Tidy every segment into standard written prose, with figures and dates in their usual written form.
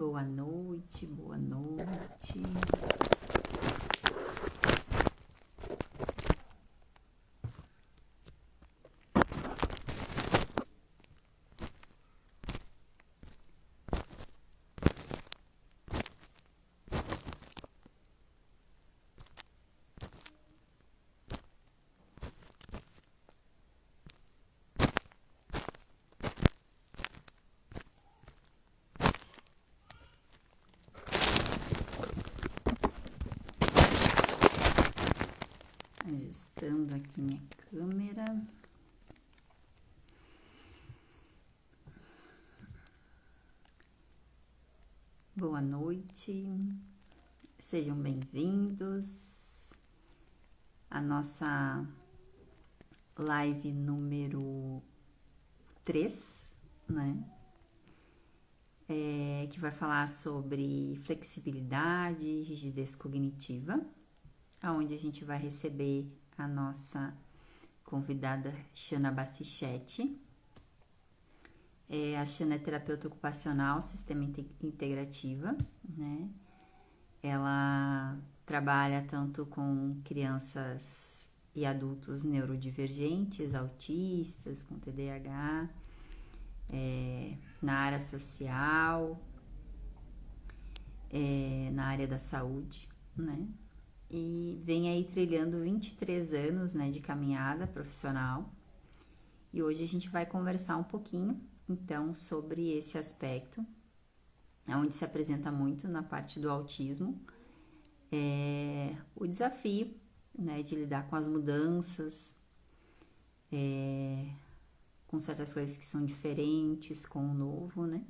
boa noite, boa noite. Ajustando aqui minha câmera. Boa noite, sejam bem-vindos à nossa live número 3, né? Que vai falar sobre flexibilidade e rigidez cognitiva, onde a gente vai receber a nossa convidada Shana Bassichetti. A Shana é terapeuta ocupacional, sistema integrativa, né? Ela trabalha tanto com crianças e adultos neurodivergentes, autistas, com TDAH, na área social, na área da saúde, né? E vem aí trilhando 23 anos, né, de caminhada profissional. E hoje a gente vai conversar um pouquinho, então, sobre esse aspecto, onde se apresenta muito na parte do autismo, o desafio, né, de lidar com as mudanças, com certas coisas que são diferentes, com o novo, né?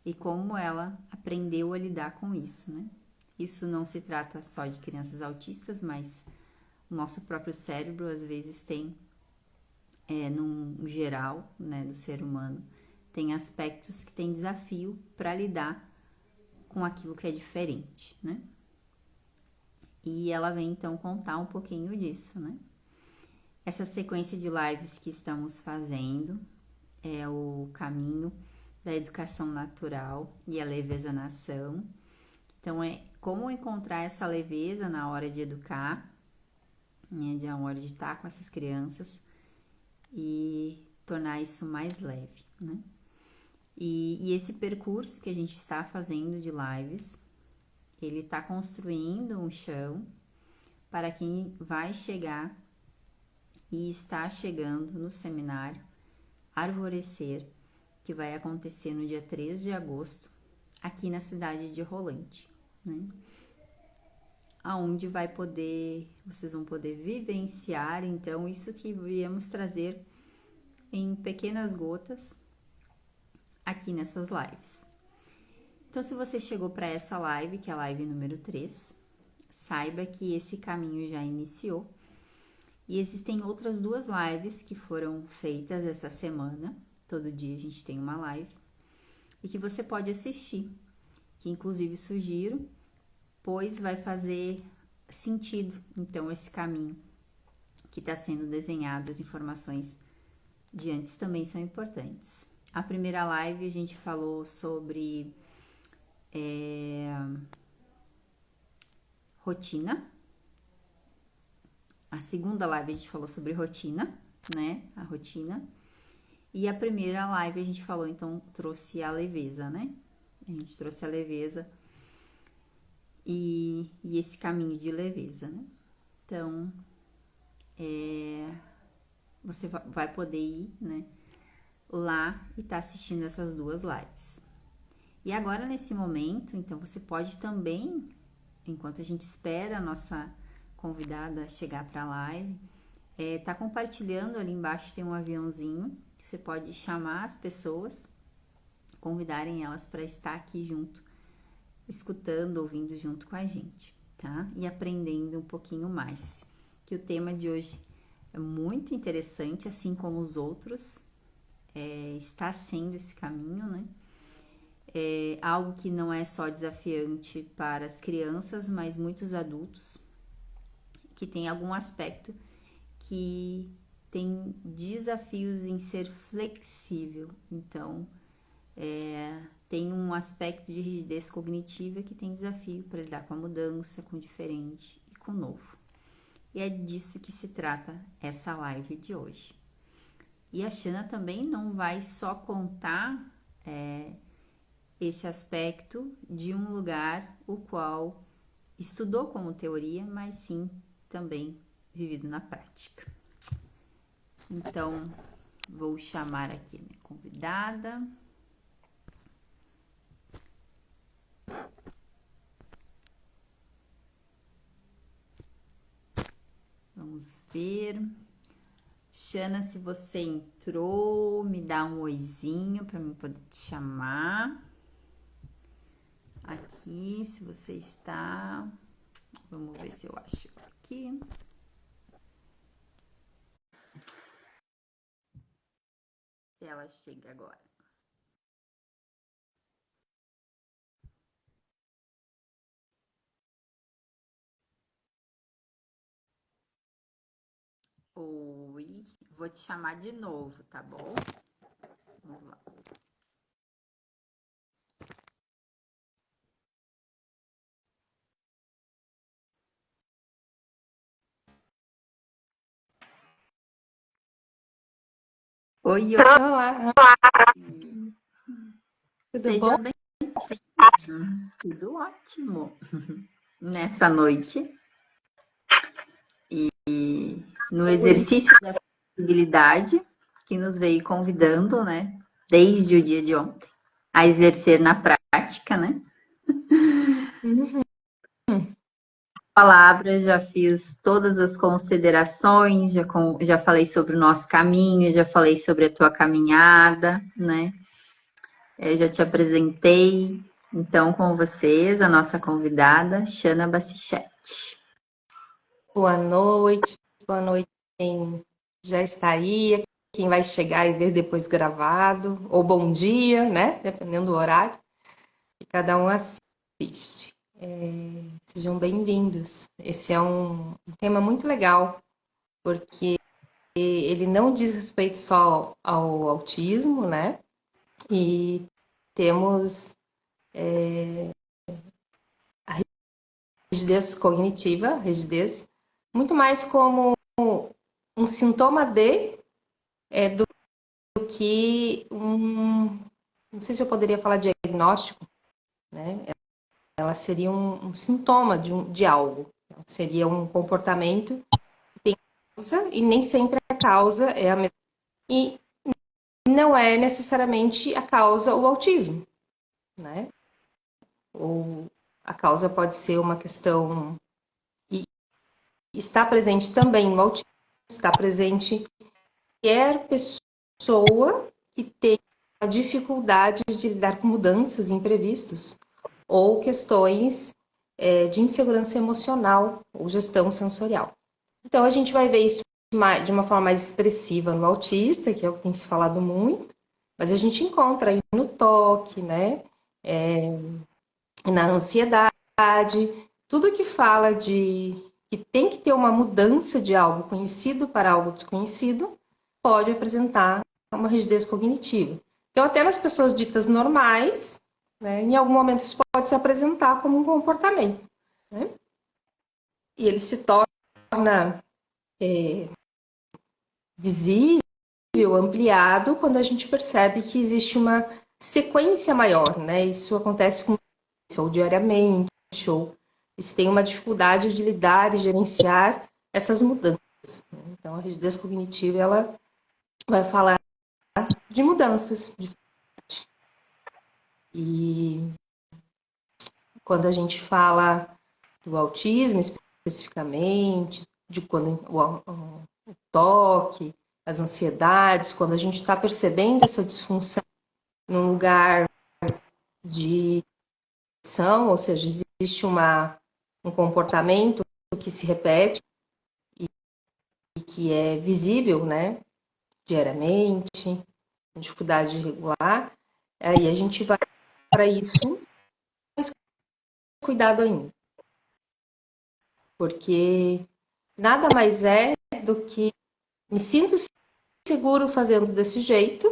E como ela aprendeu a lidar com isso, né? Isso não se trata só de crianças autistas, mas o nosso próprio cérebro, às vezes, tem, num geral, né, do ser humano, tem aspectos que tem desafio para lidar com aquilo que é diferente, né? E ela vem, então, contar um pouquinho disso, né? Essa sequência de lives que estamos fazendo é o caminho da educação natural e a leveza na ação. Então, é como encontrar essa leveza na hora de educar, né, na hora de estar com essas crianças e tornar isso mais leve, né? E esse percurso que a gente está fazendo de lives, ele está construindo um chão para quem vai chegar e está chegando no seminário Arvorecer, que vai acontecer no dia 3 de agosto, aqui na cidade de Rolante, né? Aonde vocês vão poder vivenciar, então, isso que viemos trazer em pequenas gotas aqui nessas lives. Então, se você chegou para essa live, que é a live número 3, saiba que esse caminho já iniciou. E existem outras 2 lives que foram feitas essa semana. Todo dia a gente tem uma live. E que você pode assistir. Que inclusive sugiro, pois vai fazer sentido, então, esse caminho que está sendo desenhado. As informações de antes também são importantes. A primeira live a gente falou sobre rotina. A segunda live a gente falou sobre rotina, né? A rotina. E a primeira live a gente falou, então, trouxe a leveza, né? A gente trouxe a leveza e esse caminho de leveza, né? Então, você vai poder ir, né, lá e tá assistindo essas 2 lives. E agora, nesse momento, então, você pode também, enquanto a gente espera a nossa convidada chegar para a live, tá compartilhando. Ali embaixo tem um aviãozinho que você pode chamar as pessoas, convidarem elas para estar aqui junto, escutando, ouvindo junto com a gente, tá? E aprendendo um pouquinho mais. Que o tema de hoje é muito interessante, assim como os outros, está sendo esse caminho, né? É algo que não é só desafiante para as crianças, mas muitos adultos que tem algum aspecto que tem desafios em ser flexível. Então, tem um aspecto de rigidez cognitiva que tem desafio para lidar com a mudança, com o diferente e com o novo. E é disso que se trata essa live de hoje. E a Shana também não vai só contar esse aspecto de um lugar o qual estudou como teoria, mas sim também vivido na prática. Então, vou chamar aqui a minha convidada. Vamos ver. Shana, se você entrou, me dá um oizinho para mim poder te chamar. Aqui, se você está. Vamos ver se eu acho aqui. Ela chega agora. Oi, vou te chamar de novo, tá bom? Vamos lá. Oi, olá. Tudo seja bom? bem. Tudo ótimo. Nessa noite. E no exercício da flexibilidade, que nos veio convidando, né? Desde o dia de ontem, a exercer na prática, né? Uhum. Palavras, já fiz todas as considerações, já falei sobre o nosso caminho, já falei sobre a tua caminhada, né? Já te apresentei. Então, com vocês, a nossa convidada, Shana Bassichette. Boa noite quem já está aí, quem vai chegar e ver depois gravado, ou bom dia, né? Dependendo do horário, que cada um assiste. Sejam bem-vindos. Esse é um tema muito legal, porque ele não diz respeito só ao autismo, né? E temos rigidez cognitiva, rigidez, muito mais como um sintoma do que não sei se eu poderia falar de diagnóstico, né? Ela seria um sintoma de algo, seria um comportamento que tem causa e nem sempre a causa é a mesma. E não é necessariamente a causa o autismo, né? Ou a causa pode ser uma questão que está presente também no autismo, está presente qualquer pessoa que tenha dificuldade de lidar com mudanças, imprevistos, ou questões de insegurança emocional ou gestão sensorial. Então, a gente vai ver isso de uma forma mais expressiva no autista, que é o que tem se falado muito, mas a gente encontra aí no toque, né? Na ansiedade, tudo que fala de que tem que ter uma mudança de algo conhecido para algo desconhecido, pode apresentar uma rigidez cognitiva. Então, até nas pessoas ditas normais, né, em algum momento isso pode se apresentar como um comportamento, né? E ele se torna visível, ampliado, quando a gente percebe que existe uma sequência maior, né? Isso acontece com ou diariamente, ou se tem uma dificuldade de lidar e gerenciar essas mudanças. Então, a rigidez cognitiva, ela vai falar de mudanças. E quando a gente fala do autismo, especificamente, de quando o toque, as ansiedades, quando a gente está percebendo essa disfunção num lugar de ação, ou seja, existe um comportamento que se repete e que é visível, né, diariamente, dificuldade de regular, aí a gente vai para isso mais cuidado ainda, porque nada mais é do que me sinto seguro fazendo desse jeito,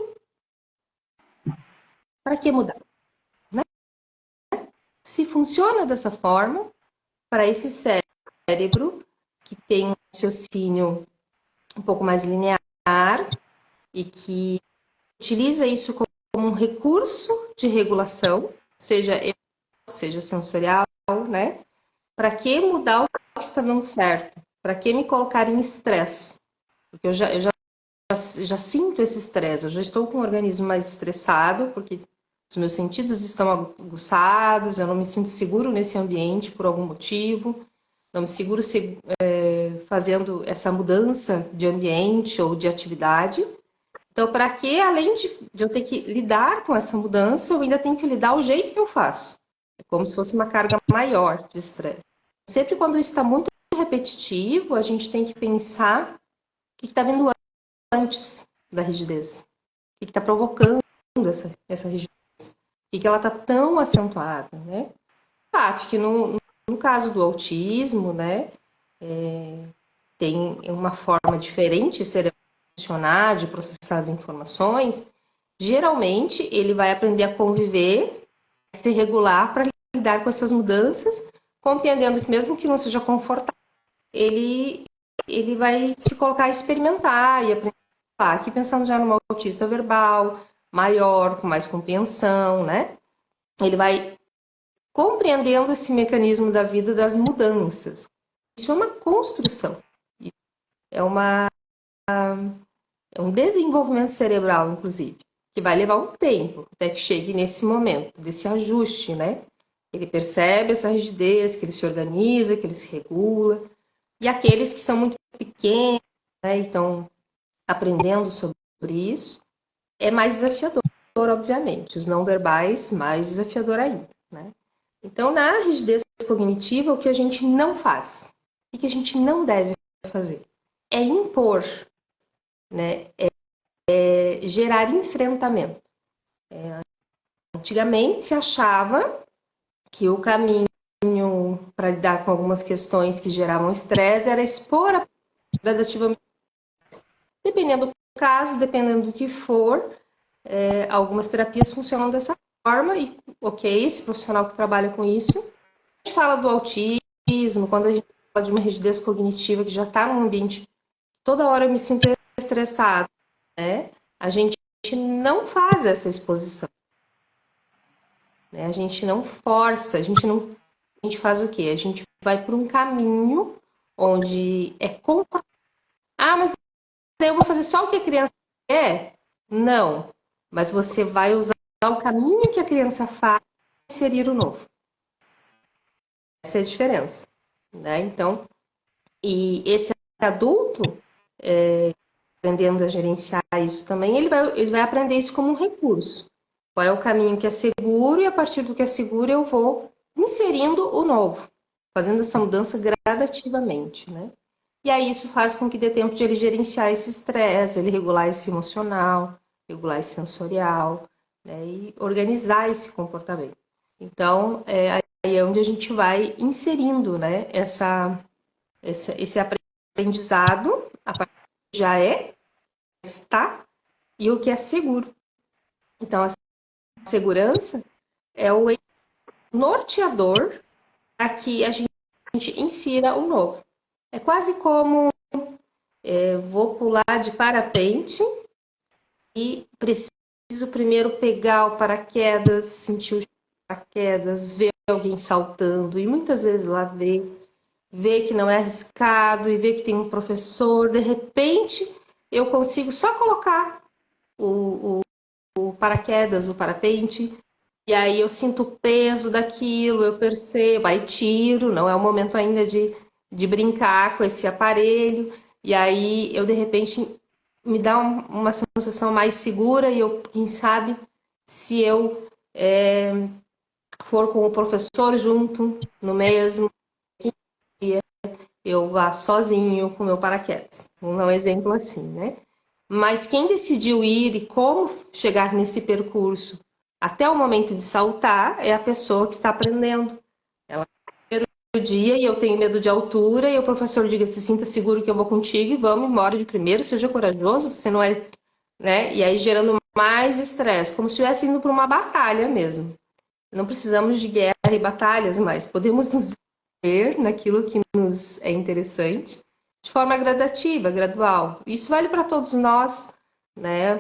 para que mudar? se funciona dessa forma para esse cérebro que tem um raciocínio um pouco mais linear e que utiliza isso como um recurso de regulação, seja sensorial, né? Para que mudar o que está dando certo? Para que me colocar em estresse? Porque eu já sinto esse estresse, eu já estou com o organismo mais estressado, porque os meus sentidos estão aguçados, eu não me sinto seguro nesse ambiente por algum motivo, não me seguro fazendo essa mudança de ambiente ou de atividade. Então, para que, além de eu ter que lidar com essa mudança, eu ainda tenho que lidar o jeito que eu faço? É como se fosse uma carga maior de estresse. Sempre quando isso está muito repetitivo, a gente tem que pensar o que está vindo antes da rigidez. O que está provocando essa rigidez? Por que ela está tão acentuada, né? Acho que no caso do autismo, né, tem uma forma diferente de cerebral funcionar, de processar as informações. Geralmente, ele vai aprender a conviver, a se regular para lidar com essas mudanças, compreendendo que mesmo que não seja confortável, ele vai se colocar a experimentar e aprender. Aqui pensando já numa autista verbal, maior, com mais compreensão, né? Ele vai compreendendo esse mecanismo da vida das mudanças. Isso é uma construção. É um desenvolvimento cerebral, inclusive, que vai levar um tempo até que chegue nesse momento, desse ajuste, né? Ele percebe essa rigidez, que ele se organiza, que ele se regula. E aqueles que são muito pequenos, né, e estão aprendendo sobre isso, é mais desafiador, obviamente. Os não verbais, mais desafiador ainda, né? Então, na rigidez cognitiva, o que a gente não faz, o que a gente não deve fazer, é impor, né? Gerar enfrentamento. Antigamente se achava que o caminho para lidar com algumas questões que geravam estresse era expor gradativamente. Dependendo do caso, dependendo do que for, algumas terapias funcionam dessa forma e, ok, esse profissional que trabalha com isso, a gente fala do autismo, quando a gente fala de uma rigidez cognitiva que já está num ambiente, toda hora eu me sinto estressado, né? A gente não faz essa exposição, né? A gente não força, a gente faz o quê? A gente vai por um caminho onde é confortável. Ah, mas eu vou fazer só o que a criança quer? Não. Mas você vai usar o caminho que a criança faz e inserir o novo. Essa é a diferença, né? Então, e esse adulto, aprendendo a gerenciar isso também, ele vai aprender isso como um recurso. Qual é o caminho que é seguro e a partir do que é seguro eu vou inserindo o novo, fazendo essa mudança gradativamente, né? E aí isso faz com que dê tempo de ele gerenciar esse estresse, ele regular esse emocional, regular esse sensorial, né? E organizar esse comportamento. Então, aí é onde a gente vai inserindo, né? Esse aprendizado, a partir do que já está, e o que é seguro. Então, a segurança é o norteador para que a gente insira o novo. É quase como vou pular de parapente e preciso primeiro pegar o paraquedas, sentir o paraquedas, ver alguém saltando e muitas vezes lá ver que não é arriscado e ver que tem um professor. De repente, eu consigo só colocar o paraquedas, o parapente, e aí eu sinto o peso daquilo, eu percebo, aí tiro, não é o momento ainda de brincar com esse aparelho, e aí eu de repente me dá uma sensação mais segura e eu, quem sabe, se eu for com o professor junto, no mesmo dia, eu vá sozinho com o meu paraquedas. Vamos dar um exemplo assim, né? Mas quem decidiu ir e como chegar nesse percurso até o momento de saltar é a pessoa que está aprendendo. Ela primeiro dia e eu tenho medo de altura e o professor diga: se sinta seguro que eu vou contigo e vamos embora de primeiro, seja corajoso, você não é, né? E aí gerando mais estresse, como se estivesse indo para uma batalha mesmo. Não precisamos de guerra e batalhas, mas podemos nos ver naquilo que nos é interessante de forma gradativa, gradual. Isso vale para todos nós, né?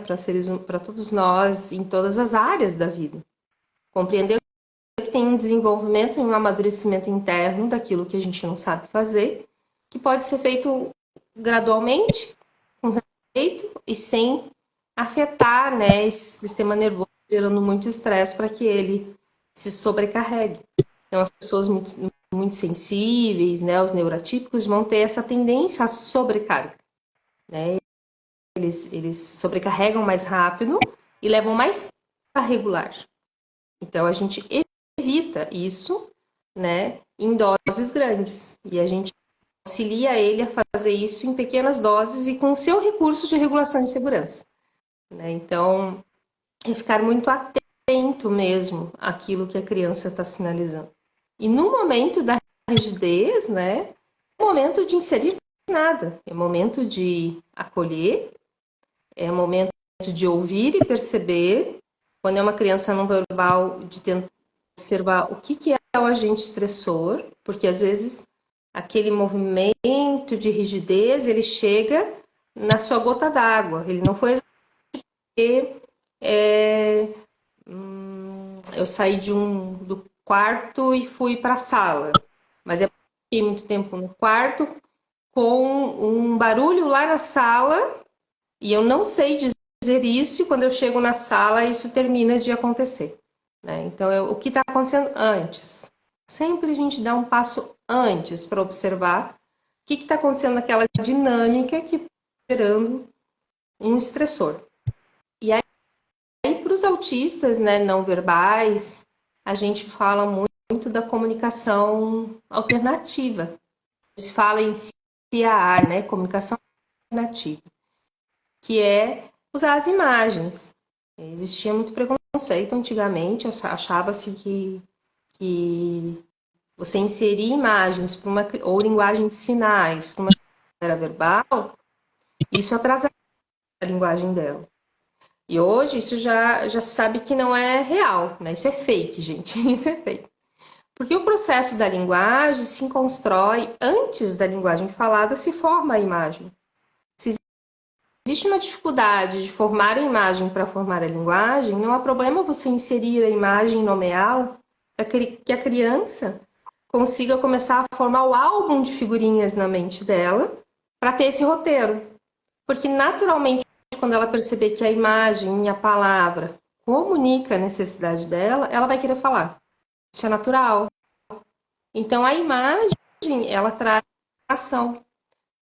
Para todos nós em todas as áreas da vida. Compreender que tem um desenvolvimento e um amadurecimento interno daquilo que a gente não sabe fazer, que pode ser feito gradualmente, com respeito e sem afetar, né, esse sistema nervoso, gerando muito estresse para que ele se sobrecarregue. Então, as pessoas muito sensíveis, né, os neurotípicos, vão ter essa tendência à sobrecarga, né? Eles sobrecarregam mais rápido e levam mais tempo a regular. Então, a gente evita isso, né, em doses grandes. E a gente auxilia ele a fazer isso em pequenas doses e com o seu recurso de regulação de segurança, né? Então, é ficar muito atento mesmo àquilo que a criança está sinalizando. E no momento da rigidez, né, é o momento de inserir nada, é o momento de acolher, é o momento de ouvir e perceber. Quando é uma criança não verbal, de tentar observar o que é o agente estressor, porque às vezes aquele movimento de rigidez, ele chega na sua gota d'água, ele não foi porque eu saí do quarto e fui para a sala, mas eu fiquei muito tempo no quarto com um barulho lá na sala e eu não sei dizer isso, e quando eu chego na sala isso termina de acontecer, né? Então, o que está acontecendo antes? Sempre a gente dá um passo antes para observar o que está acontecendo naquela dinâmica que está gerando um estressor. E aí para os autistas, né, não verbais, a gente fala muito da comunicação alternativa. Se fala em CAR, né, comunicação alternativa, que é usar as imagens. Existia muito preconceito antigamente, achava-se que você inserir imagens para uma, ou linguagem de sinais para uma criança verbal, isso atrasava a linguagem dela. E hoje isso já sabe que não é real, né? Isso é fake, gente. Isso é fake. Porque o processo da linguagem se constrói antes da linguagem falada, se forma a imagem. Se existe uma dificuldade de formar a imagem para formar a linguagem, não há problema você inserir a imagem e nomeá-la para que a criança consiga começar a formar o álbum de figurinhas na mente dela para ter esse roteiro. Porque naturalmente, quando ela perceber que a imagem e a palavra comunica a necessidade dela, ela vai querer falar. Isso é natural. Então, a imagem, ela traz a ação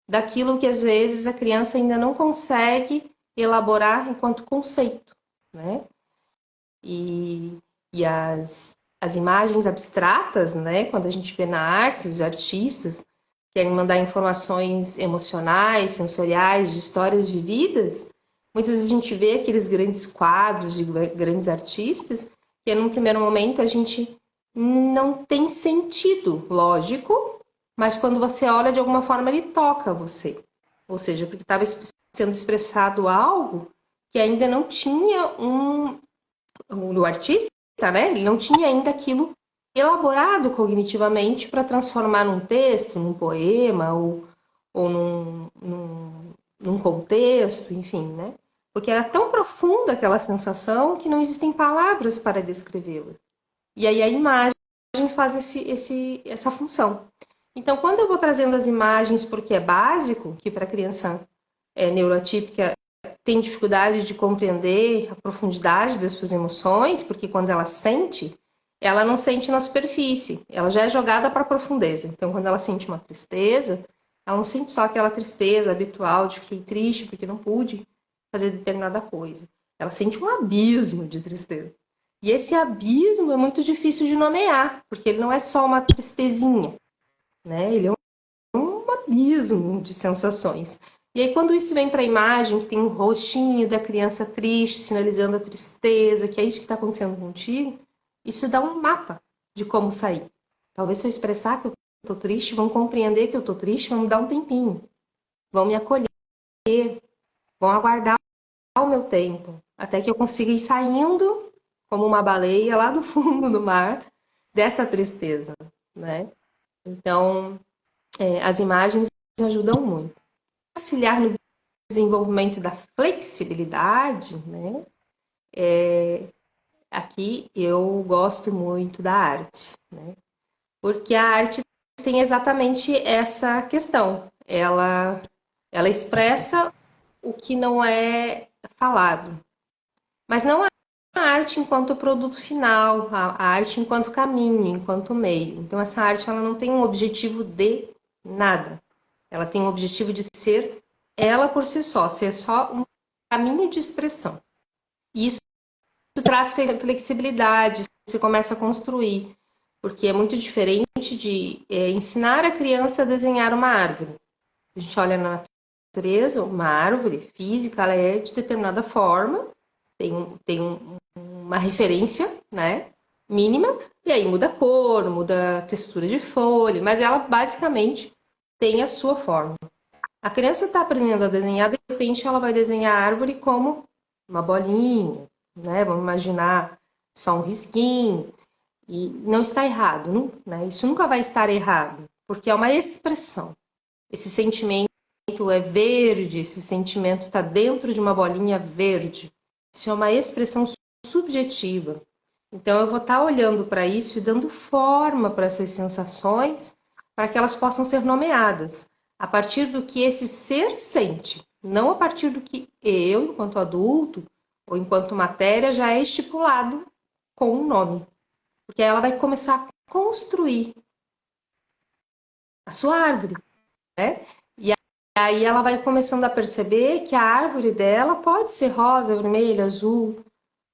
daquilo que às vezes a criança ainda não consegue elaborar enquanto conceito, né? E as imagens abstratas, né? Quando a gente vê na arte, os artistas querem mandar informações emocionais, sensoriais, de histórias vividas, muitas vezes a gente vê aqueles grandes quadros de grandes artistas que, num primeiro momento, a gente não tem sentido lógico, mas quando você olha, de alguma forma, ele toca você. Ou seja, porque estava sendo expressado algo que ainda não tinha o artista, né? Ele não tinha ainda aquilo elaborado cognitivamente para transformar num texto, num poema ou num contexto, enfim, né? Porque era tão profunda aquela sensação que não existem palavras para descrevê-la. E aí a imagem faz essa função. Então, quando eu vou trazendo as imagens porque é básico, que para a criança neurotípica tem dificuldade de compreender a profundidade das suas emoções, porque quando ela sente, ela não sente na superfície, ela já é jogada para a profundeza. Então, quando ela sente uma tristeza, ela não sente só aquela tristeza habitual de fiquei triste porque não pude fazer determinada coisa. Ela sente um abismo de tristeza. E esse abismo é muito difícil de nomear, porque ele não é só uma tristezinha, né? Ele é um abismo de sensações. E aí, quando isso vem para a imagem, que tem um rostinho da criança triste, sinalizando a tristeza, que é isso que está acontecendo contigo, isso dá um mapa de como sair. Talvez se eu expressar que eu estou triste, vão compreender que eu estou triste, vão me dar um tempinho, vão me acolher, vão aguardar o meu tempo, até que eu consiga ir saindo como uma baleia lá do fundo do mar dessa tristeza, né? Então, as imagens ajudam muito. Auxiliar no desenvolvimento da flexibilidade, né? Aqui eu gosto muito da arte, né? Porque a arte tem exatamente essa questão. Ela expressa o que não é falado. Mas não a arte enquanto produto final, a arte enquanto caminho, enquanto meio. Então, essa arte ela não tem um objetivo de nada. Ela tem um objetivo de ser ela por si só, ser só um caminho de expressão. E isso traz flexibilidade, você começa a construir, porque é muito diferente de ensinar a criança a desenhar uma árvore. A gente olha na natureza, uma árvore física, ela é de determinada forma, tem uma referência, né, mínima, e aí muda a cor, muda a textura de folha, mas ela basicamente tem a sua forma. A criança está aprendendo a desenhar, de repente ela vai desenhar a árvore como uma bolinha, né? Vamos imaginar só um risquinho, e não está errado, não, né? Isso nunca vai estar errado, porque é uma expressão. Esse sentimento é verde, esse sentimento está dentro de uma bolinha verde. Isso é uma expressão subjetiva. Então, eu vou estar olhando para isso e dando forma para essas sensações, para que elas possam ser nomeadas, a partir do que esse ser sente, não a partir do que eu, enquanto adulto, ou enquanto matéria, já é estipulado com um nome. Porque aí ela vai começar a construir a sua árvore, né? E aí ela vai começando a perceber que a árvore dela pode ser rosa, vermelha, azul,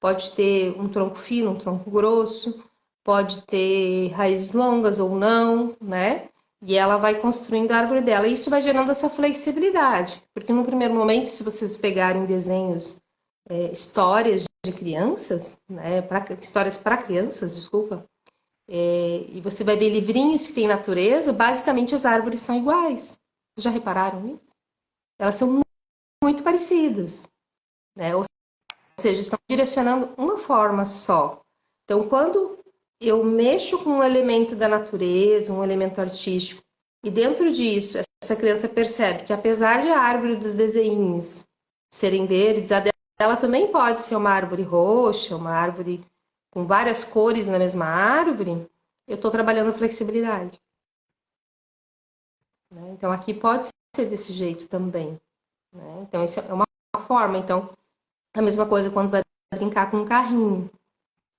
pode ter um tronco fino, um tronco grosso, pode ter raízes longas ou não, né? E ela vai construindo a árvore dela. E isso vai gerando essa flexibilidade. Porque no primeiro momento, se vocês pegarem desenhos, histórias de crianças, né? Histórias para crianças, desculpa, e você vai ver livrinhos que tem natureza, basicamente as árvores são iguais. Já repararam nisso? Elas são muito parecidas, né? Ou seja, estão direcionando uma forma só. Então, quando eu mexo com um elemento da natureza, um elemento artístico, e dentro disso, essa criança percebe que apesar de a árvore dos desenhos serem verdes, a dela também pode ser uma árvore roxa, uma árvore com várias cores na mesma árvore, eu estou trabalhando a flexibilidade. Né? Então, aqui pode ser desse jeito também. Né? Então, isso é uma forma. Então, a mesma coisa quando vai brincar com um carrinho.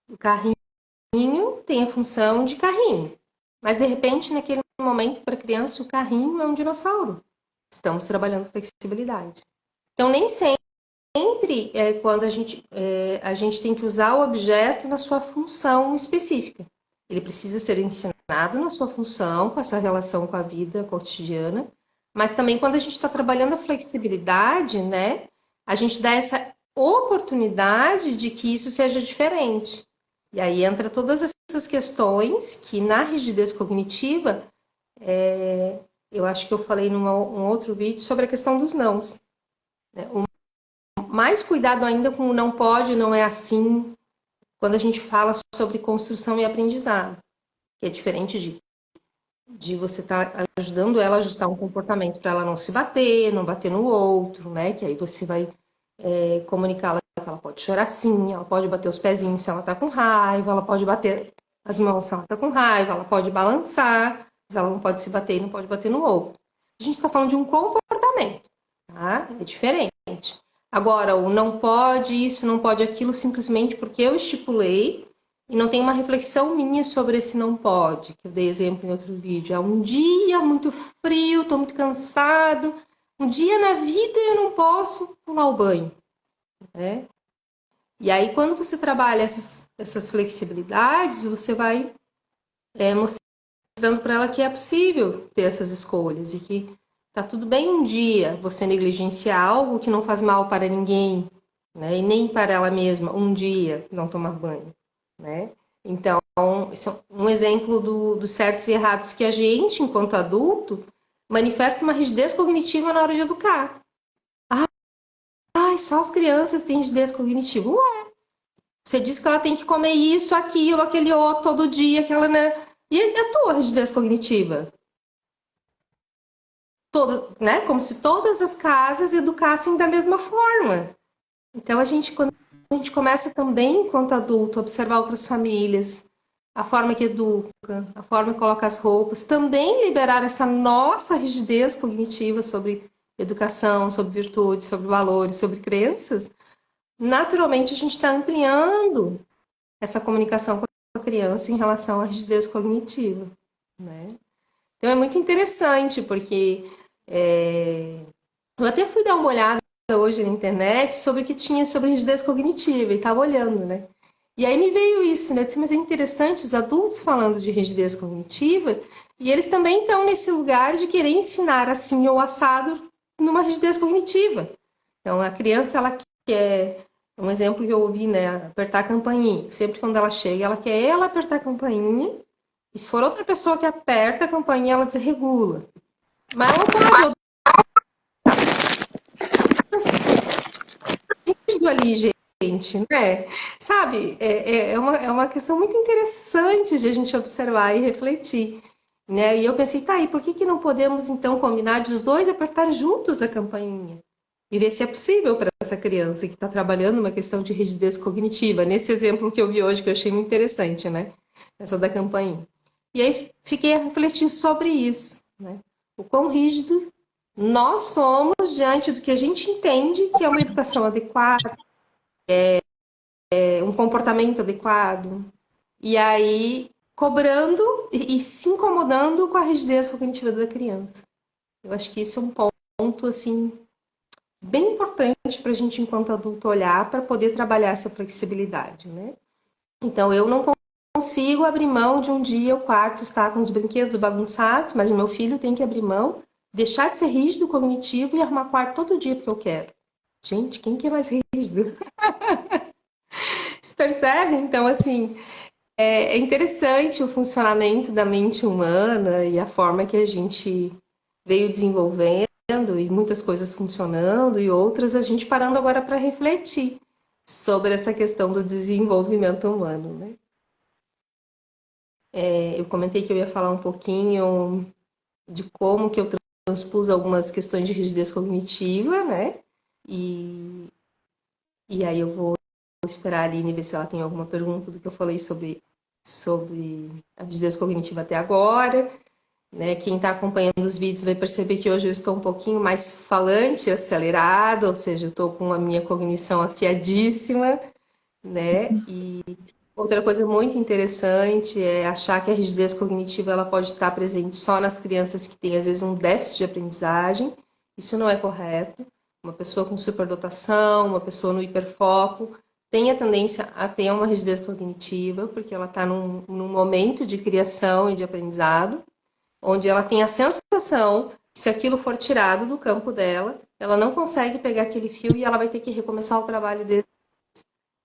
O carrinho tem a função de carrinho. Mas, de repente, naquele momento, para a criança, o carrinho é um dinossauro. Estamos trabalhando flexibilidade. Então, nem sempre quando a gente tem que usar o objeto na sua função específica. Ele precisa ser ensinado na sua função, com essa relação com a vida cotidiana, mas também quando a gente está trabalhando a flexibilidade, né, a gente dá essa oportunidade de que isso seja diferente. E aí entra todas essas questões que na rigidez cognitiva, eu acho que eu falei num outro vídeo sobre a questão dos nãos. Né? Mais cuidado ainda com o não pode, não é assim, quando a gente fala sobre construção e aprendizado, que é diferente de você estar ajudando ela a ajustar um comportamento para ela não se bater, não bater no outro, né? Que aí você vai comunicar que ela pode chorar sim, ela pode bater os pezinhos se ela está com raiva, ela pode bater as mãos se ela está com raiva, ela pode balançar, mas ela não pode se bater e não pode bater no outro. A gente está falando de um comportamento, tá? É diferente. Agora, o não pode isso, não pode aquilo, simplesmente porque eu estipulei e não tem uma reflexão minha sobre esse não pode, que eu dei exemplo em outro vídeo. É um dia muito frio, estou muito cansado, um dia na vida eu não posso tomar o banho. Né? E aí, quando você trabalha essas flexibilidades, você vai mostrando para ela que é possível ter essas escolhas e que tá tudo bem um dia você negligenciar algo que não faz mal para ninguém, né? E nem para ela mesma, um dia não tomar banho, né? Então, esse é um exemplo dos certos e errados que a gente, enquanto adulto, manifesta uma rigidez cognitiva na hora de educar. Ai, só as crianças têm rigidez cognitiva. Ué, Você diz que ela tem que comer isso, aquilo, aquele outro, todo dia, aquela, né? E a tua rigidez cognitiva? Todo, né? Como se todas as casas educassem da mesma forma. Então, quando a gente começa também, enquanto adulto, a observar outras famílias, a forma que educa, a forma que coloca as roupas, também liberar essa nossa rigidez cognitiva sobre educação, sobre virtudes, sobre valores, sobre crenças, naturalmente a gente está ampliando essa comunicação com a criança em relação à rigidez cognitiva, né? Então é muito interessante, porque eu até fui dar uma olhada hoje na internet sobre o que tinha sobre rigidez cognitiva e estava olhando, né? E aí me veio isso, né? Eu disse, mas é interessante os adultos falando de rigidez cognitiva e eles também estão nesse lugar de querer ensinar assim ou assado numa rigidez cognitiva. Então a criança, ela quer, um exemplo que eu ouvi, né? Apertar a campainha. Sempre quando ela chega, ela quer ela apertar a campainha e se for outra pessoa que aperta a campainha, ela desregula. Mas ela pode outra ali, gente, né? Sabe, é uma questão muito interessante de a gente observar e refletir, né? E eu pensei, tá, e por que não podemos, então, combinar de os dois apertar juntos a campainha? E ver se é possível para essa criança que está trabalhando uma questão de rigidez cognitiva, nesse exemplo que eu vi hoje, que eu achei muito interessante, né? Essa da campainha. E aí fiquei a refletir sobre isso, né? O quão rígido nós somos diante do que a gente entende que é uma educação adequada, um comportamento adequado, e aí cobrando e se incomodando com a rigidez cognitiva da criança. Eu acho que isso é um ponto assim bem importante para a gente, enquanto adulto, olhar para poder trabalhar essa flexibilidade, né? Então, eu não consigo abrir mão de um dia o quarto estar com os brinquedos bagunçados, mas o meu filho tem que abrir mão, deixar de ser rígido cognitivo e arrumar quarto todo dia porque eu quero. Gente, quem que é mais rígido? Você percebe? Então, assim, é interessante o funcionamento da mente humana e a forma que a gente veio desenvolvendo e muitas coisas funcionando e outras a gente parando agora para refletir sobre essa questão do desenvolvimento humano, né? Eu comentei que eu ia falar um pouquinho de como que eu transpus algumas questões de rigidez cognitiva, né? E, e aí eu vou esperar a Aline ver se ela tem alguma pergunta do que eu falei sobre a rigidez cognitiva até agora. Né? Quem está acompanhando os vídeos vai perceber que hoje eu estou um pouquinho mais falante, acelerada, ou seja, eu estou com a minha cognição afiadíssima, né? E outra coisa muito interessante é achar que a rigidez cognitiva ela pode estar presente só nas crianças que têm, às vezes, um déficit de aprendizagem. Isso não é correto. Uma pessoa com superdotação, uma pessoa no hiperfoco, tem a tendência a ter uma rigidez cognitiva, porque ela está num momento de criação e de aprendizado, onde ela tem a sensação que se aquilo for tirado do campo dela, ela não consegue pegar aquele fio e ela vai ter que recomeçar o trabalho dele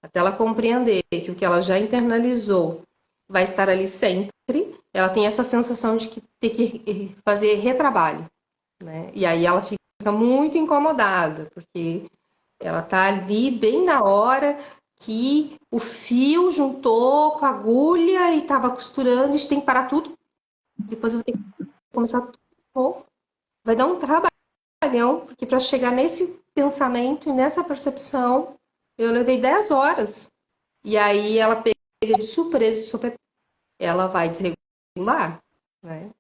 até ela compreender que o que ela já internalizou vai estar ali sempre. Ela tem essa sensação de que ter que fazer retrabalho, né? E aí ela fica muito incomodada, porque ela tá ali bem na hora que o fio juntou com a agulha e estava costurando, a gente tem que parar tudo. Depois eu vou ter que começar tudo de novo. Vai dar um trabalhão, porque para chegar nesse pensamento e nessa percepção, eu levei 10 horas. E aí ela pega de surpresa, ela vai desregular, né?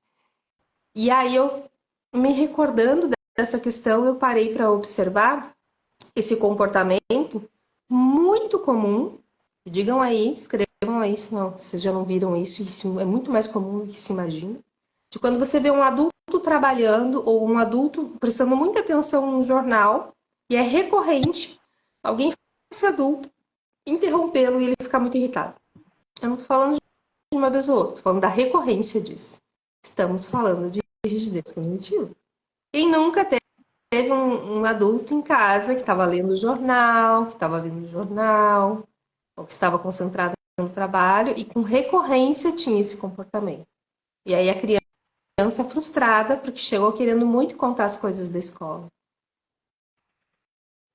E aí eu, me recordando dessa questão, eu parei para observar esse comportamento muito comum. Digam aí, escrevam aí, se não, vocês já não viram isso, isso é muito mais comum do que se imagina. De quando você vê um adulto trabalhando ou um adulto prestando muita atenção no jornal e é recorrente alguém esse adulto interrompê-lo e ele ficar muito irritado. Eu não estou falando de uma vez ou outra, estou falando da recorrência disso. Estamos falando de rigidez cognitiva. Quem nunca teve um adulto em casa que estava lendo o jornal, que estava vendo o jornal, ou que estava concentrado no trabalho e com recorrência tinha esse comportamento. E aí a criança frustrada porque chegou querendo muito contar as coisas da escola.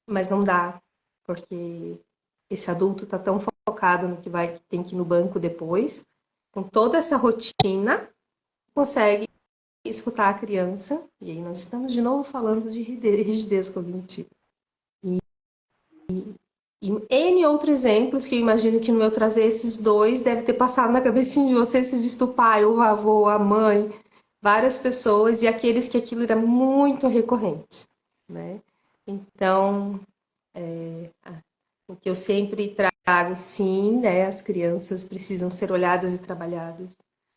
Mas não dá, porque esse adulto está tão focado no que tem que ir no banco depois, com toda essa rotina, consegue escutar a criança, e aí nós estamos de novo falando de rigidez cognitiva. E N outros exemplos que eu imagino que no meu trazer esses dois deve ter passado na cabecinha de vocês, vocês visto o pai, o avô, a mãe, várias pessoas, e aqueles que aquilo era muito recorrente, né? Então, o que eu sempre trago, sim, né? As crianças precisam ser olhadas e trabalhadas,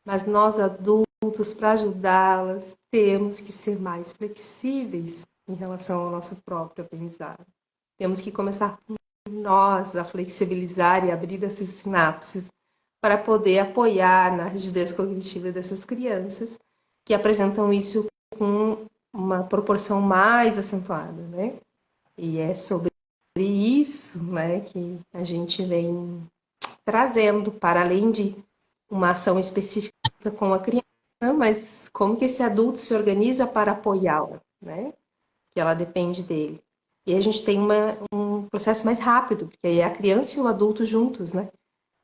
mas nós adultos, para ajudá-las, temos que ser mais flexíveis em relação ao nosso próprio aprendizado. Temos que começar por nós a flexibilizar e abrir essas sinapses para poder apoiar na rigidez cognitiva dessas crianças que apresentam isso com uma proporção mais acentuada, né? E é sobre isso, né, que a gente vem trazendo, para além de uma ação específica com a criança, mas como que esse adulto se organiza para apoiá-la, né? Que ela depende dele. E a gente tem um processo mais rápido, porque aí é a criança e o adulto juntos, né?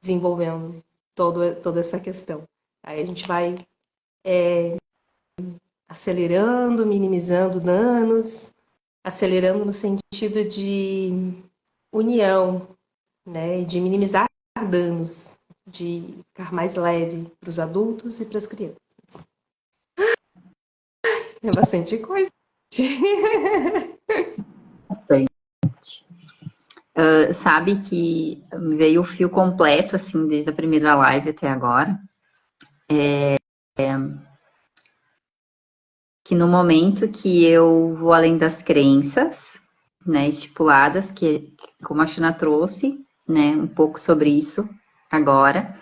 Desenvolvendo toda essa questão. Aí a gente vai acelerando, minimizando danos, acelerando no sentido de união, né? E de minimizar danos, de ficar mais leve para os adultos e para as crianças. É bastante coisa. Bastante. Sabe que me veio o fio completo, assim, desde a primeira live até agora. Que no momento que eu vou além das crenças, né, estipuladas, que como a Shana trouxe, né, um pouco sobre isso agora,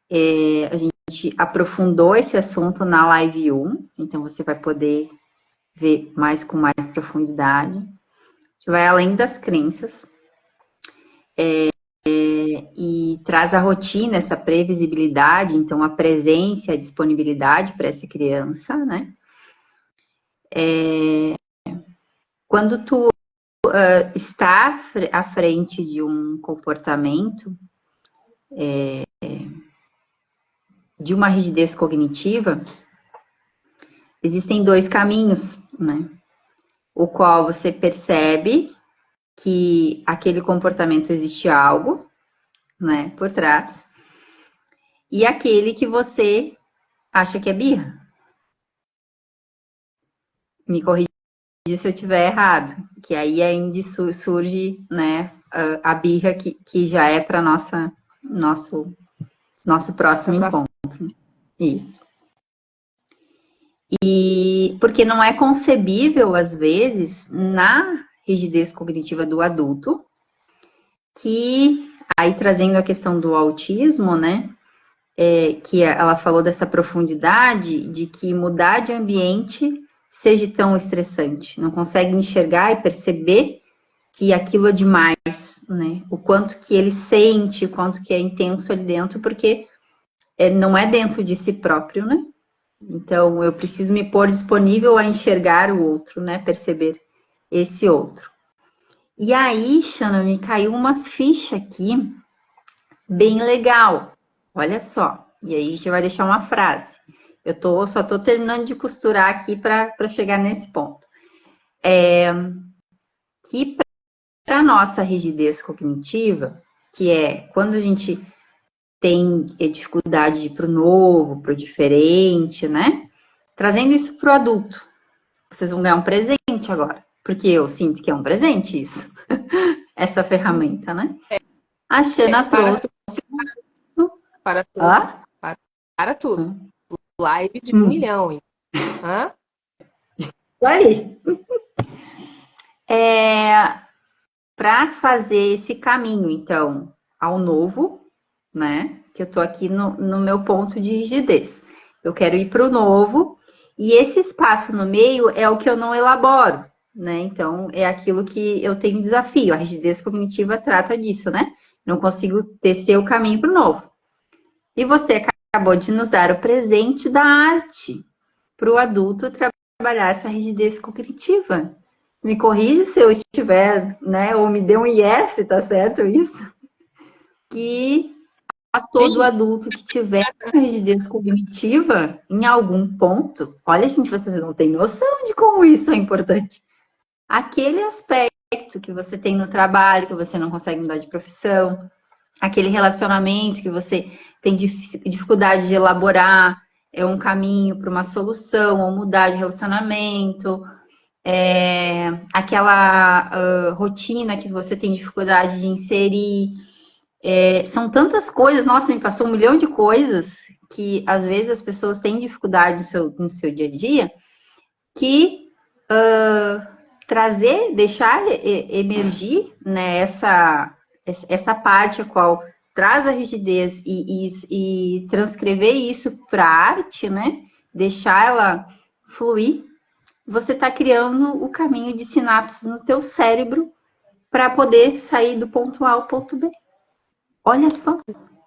a gente aprofundou esse assunto na live 1, então você vai poder ver mais com mais profundidade. A gente vai além das crenças, e traz a rotina, essa previsibilidade, então a presença, a disponibilidade para essa criança, né? Quando tu está à frente de um comportamento, de uma rigidez cognitiva, existem dois caminhos, né? O qual você percebe que aquele comportamento existe algo, né, por trás, e aquele que você acha que é birra. Me corrija se eu estiver errado, que aí é onde surge, né, a birra que já é para nosso próximo encontro. Isso. E porque não é concebível, às vezes, na rigidez cognitiva do adulto, que aí trazendo a questão do autismo, né? Que ela falou dessa profundidade de que mudar de ambiente seja tão estressante, não consegue enxergar e perceber que aquilo é demais, né? O quanto que ele sente, o quanto que é intenso ali dentro, porque não é dentro de si próprio, né? Então, eu preciso me pôr disponível a enxergar o outro, né? Perceber esse outro. E aí, Xana, me caiu umas fichas aqui, bem legal. Olha só. E aí, a gente vai deixar uma frase. Só tô terminando de costurar aqui para chegar nesse ponto. Que para nossa rigidez cognitiva, que é quando a gente tem dificuldade de ir para o novo, para o diferente, né? Trazendo isso para o adulto. Vocês vão ganhar um presente agora. Porque eu sinto que é um presente isso. Essa ferramenta, né? A Xana trouxe. Para tudo. Ah? Para tudo. Live de 1 milhão, hein? Hã? Aí. Para fazer esse caminho, então, ao novo, né? Que eu tô aqui no meu ponto de rigidez. Eu quero ir para o novo, e esse espaço no meio é o que eu não elaboro, né? Então, é aquilo que eu tenho desafio. A rigidez cognitiva trata disso, né? Não consigo tecer o caminho para o novo. E você acabou de nos dar o presente da arte para o adulto trabalhar essa rigidez cognitiva. Me corrige se eu estiver, né? Ou me dê um yes, tá certo isso? Que a todo Sim, adulto que tiver uma rigidez cognitiva em algum ponto, olha, gente, vocês não têm noção de como isso é importante. Aquele aspecto que você tem no trabalho, que você não consegue mudar de profissão, aquele relacionamento que você tem dificuldade de elaborar, é um caminho para uma solução, ou mudar de relacionamento, aquela rotina que você tem dificuldade de inserir. São tantas coisas, nossa, me passou um milhão de coisas que às vezes as pessoas têm dificuldade no seu dia a dia, que trazer, deixar emergir, né, essa parte a qual traz a rigidez e transcrever isso para a arte, né, deixar ela fluir, você está criando o caminho de sinapses no teu cérebro para poder sair do ponto A ao ponto B. Olha só.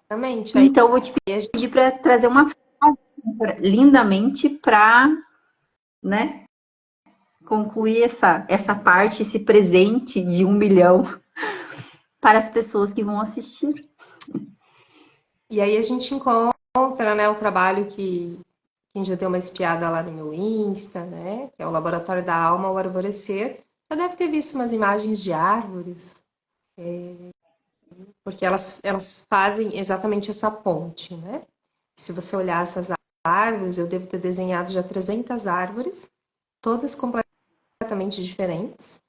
exatamente. Aí Então, eu vou te a gente pedir para trazer uma frase lindamente para, né, concluir essa parte, esse presente de 1 milhão para as pessoas que vão assistir. E aí a gente encontra, né, o trabalho que quem já deu uma espiada lá no meu Insta, né, que é o Laboratório da Alma ao Arvorecer, já deve ter visto umas imagens de árvores, porque elas fazem exatamente essa ponte, né? Se você olhar essas árvores, eu devo ter desenhado já 300 árvores, todas completamente diferentes,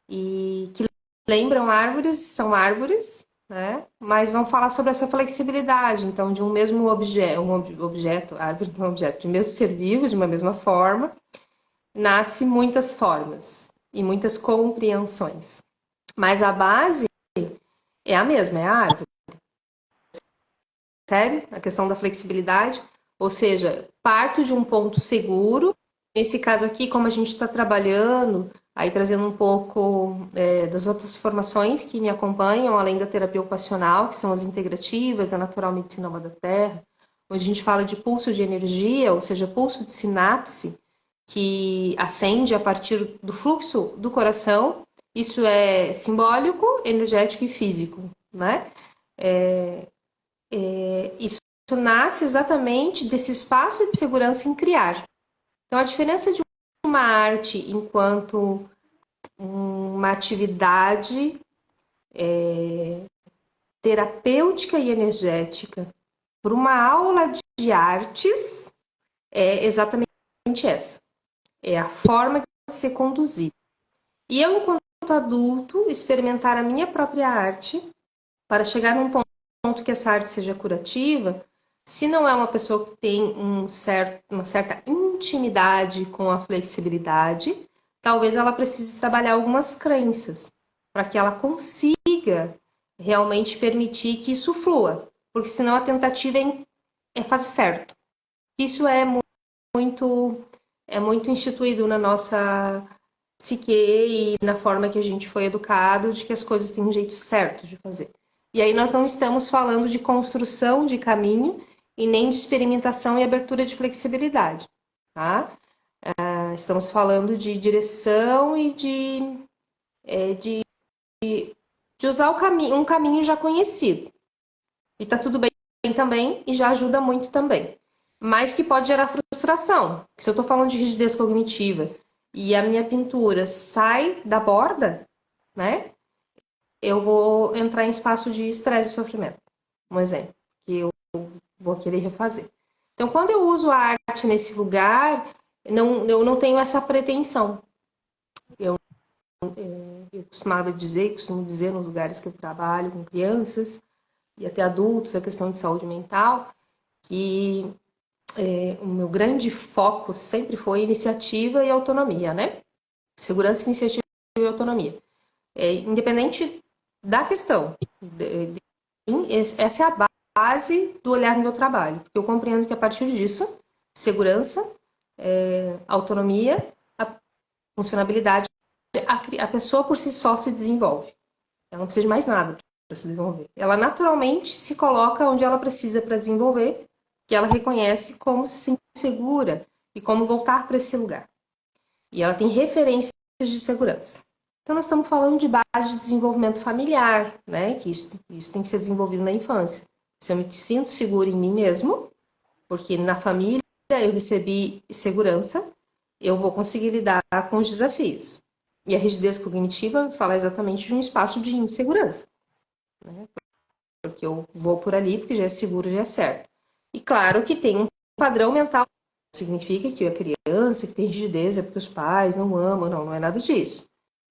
e que lembram árvores, são árvores, né? Mas vão falar sobre essa flexibilidade, então, de um mesmo objeto, árvore não é um objeto, de um mesmo ser vivo, de uma mesma forma, nasce muitas formas e muitas compreensões. Mas a base é a mesma, é a árvore. Percebe? A questão da flexibilidade, ou seja, parto de um ponto seguro. Nesse caso aqui, como a gente está trabalhando, aí trazendo um pouco das outras formações que me acompanham, além da terapia ocupacional, que são as integrativas, a natural medicina alma da terra, onde a gente fala de pulso de energia, ou seja, pulso de sinapse, que acende a partir do fluxo do coração. Isso é simbólico, energético e físico, né? Isso nasce exatamente desse espaço de segurança em criar. Então, a diferença de uma arte enquanto uma atividade terapêutica e energética por uma aula de artes é exatamente essa. É a forma de ser conduzido. E eu, enquanto adulto, experimentar a minha própria arte para chegar num ponto que essa arte seja curativa. Se não é uma pessoa que tem uma certa intimidade com a flexibilidade, talvez ela precise trabalhar algumas crenças para que ela consiga realmente permitir que isso flua, porque senão a tentativa é fazer certo. Isso muito é muito instituído na nossa psique e na forma que a gente foi educado de que as coisas têm um jeito certo de fazer. E aí nós não estamos falando de construção de caminho e nem de experimentação e abertura de flexibilidade, tá? Estamos falando de direção e de usar um caminho já conhecido. E tá tudo bem também e já ajuda muito também. Mas que pode gerar frustração. Se eu estou falando de rigidez cognitiva e a minha pintura sai da borda, né? Eu vou entrar em espaço de estresse e sofrimento. Um exemplo, que eu vou querer refazer. Então, quando eu uso a arte nesse lugar, eu não tenho essa pretensão. Eu costumo dizer nos lugares que eu trabalho com crianças e até adultos, a questão de saúde mental, que o meu grande foco sempre foi iniciativa e autonomia, né? Segurança, iniciativa e autonomia. Independente da questão. Essa é a base do olhar no meu trabalho. Porque eu compreendo que a partir disso, segurança, autonomia, a funcionabilidade, a pessoa por si só se desenvolve. Ela não precisa de mais nada para se desenvolver. Ela naturalmente se coloca onde ela precisa para desenvolver, que ela reconhece como se sentir segura e como voltar para esse lugar. E ela tem referências de segurança. Então, nós estamos falando de base de desenvolvimento familiar, né? Que isso tem que ser desenvolvido na infância. Se eu me sinto seguro em mim mesmo, porque na família eu recebi segurança, eu vou conseguir lidar com os desafios. E a rigidez cognitiva fala exatamente de um espaço de insegurança, né? Porque eu vou por ali, porque já é seguro, já é certo. E claro que tem um padrão mental. Significa que a criança que tem rigidez é porque os pais não amam, não é nada disso.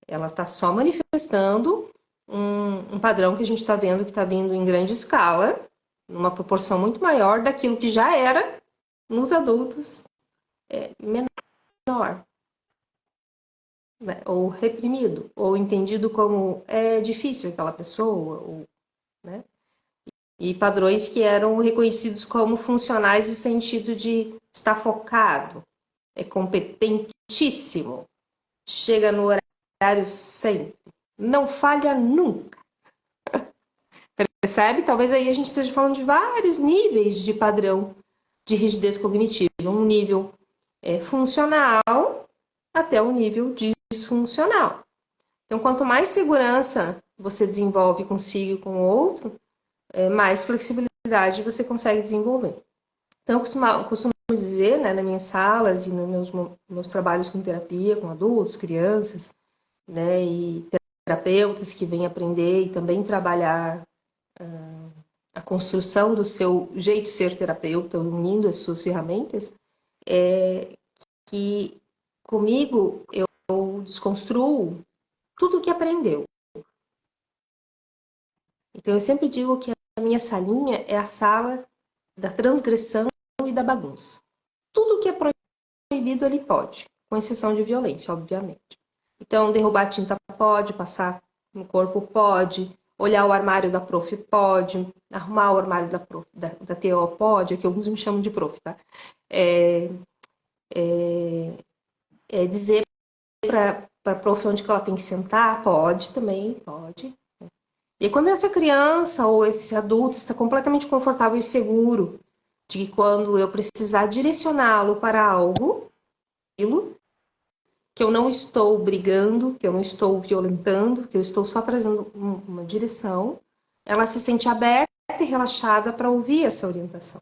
Ela está só manifestando um padrão que a gente está vendo que está vindo em grande escala, numa proporção muito maior daquilo que já era nos adultos menor, né? Ou reprimido, ou entendido como é difícil aquela pessoa, ou, né? E padrões que eram reconhecidos como funcionais no sentido de estar focado, é competentíssimo, chega no horário sempre, não falha nunca. Percebe? Talvez aí a gente esteja falando de vários níveis de padrão de rigidez cognitiva. Um nível funcional até um nível disfuncional. Então, quanto mais segurança você desenvolve consigo e com o outro, mais flexibilidade você consegue desenvolver. Então, eu costumo dizer, né, nas minhas salas e nos meus trabalhos com terapia, com adultos, crianças, né, e terapeutas que vêm aprender e também trabalhar a construção do seu jeito de ser terapeuta, unindo as suas ferramentas, que comigo eu desconstruo tudo o que aprendeu. Então, eu sempre digo que a minha salinha é a sala da transgressão e da bagunça. Tudo que é proibido ele pode, com exceção de violência, obviamente. Então, derrubar tinta pode, passar no corpo pode, olhar o armário da prof pode, arrumar o armário da TO pode, é que alguns me chamam de prof, tá? Dizer para a prof onde que ela tem que sentar, pode também, pode. E quando essa criança ou esse adulto está completamente confortável e seguro de que quando eu precisar direcioná-lo para algo, que eu não estou brigando, que eu não estou violentando, que eu estou só trazendo uma direção, ela se sente aberta e relaxada para ouvir essa orientação.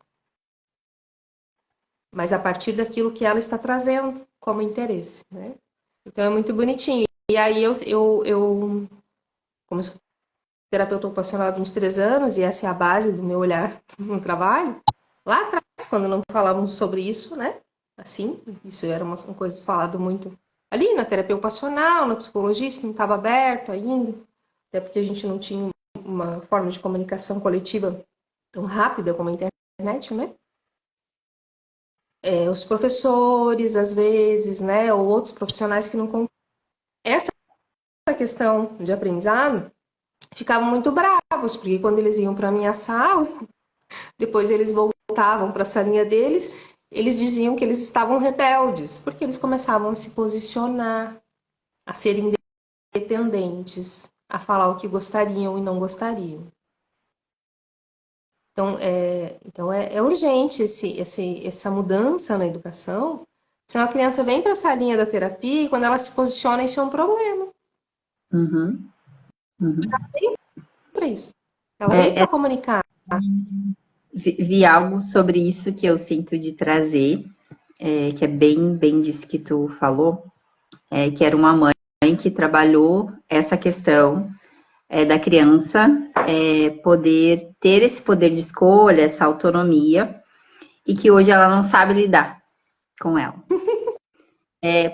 Mas a partir daquilo que ela está trazendo como interesse, né? Então é muito bonitinho. E aí eu como terapeuta ocupacional há 23 anos, e essa é a base do meu olhar no trabalho, lá atrás, quando não falávamos sobre isso, né? Assim, isso era uma coisa falada muito ali na terapia ocupacional, na psicologia, isso não estava aberto ainda, até porque a gente não tinha uma forma de comunicação coletiva tão rápida como a internet, né? Os professores, às vezes, né, ou outros profissionais que não... Essa questão de aprendizado ficavam muito bravos, porque quando eles iam para a minha sala, depois eles voltavam para a salinha deles, eles diziam que eles estavam rebeldes, porque eles começavam a se posicionar, a ser independentes, a falar o que gostariam e não gostariam. Então é urgente essa mudança na educação. Se uma criança vem para a salinha da terapia e quando ela se posiciona, isso é um problema. Uhum. Mas ela veio para isso. Ela veio para comunicar. Vi algo sobre isso que eu sinto de trazer, que é bem disso que tu falou, que era uma mãe que trabalhou essa questão da criança poder ter esse poder de escolha, essa autonomia, e que hoje ela não sabe lidar com ela.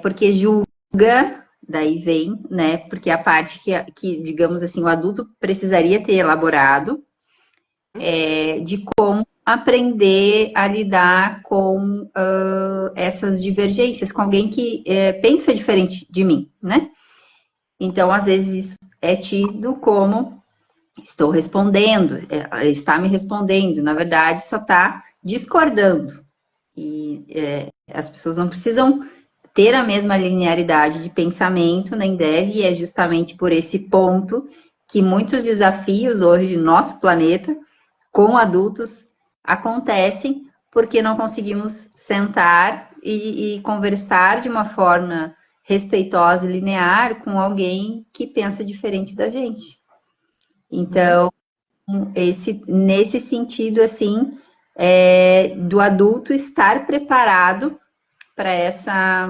Porque julga, daí vem, né? Porque a parte que, digamos assim, o adulto precisaria ter elaborado de como aprender a lidar com essas divergências, com alguém que pensa diferente de mim, né? Então, às vezes, isso é tido como estou respondendo, está me respondendo, na verdade, só está discordando. E as pessoas não precisam ter a mesma linearidade de pensamento, nem deve, e é justamente por esse ponto que muitos desafios hoje no nosso planeta, com adultos, acontecem, porque não conseguimos sentar e conversar de uma forma respeitosa e linear com alguém que pensa diferente da gente. Então, nesse sentido, assim, do adulto estar preparado para essa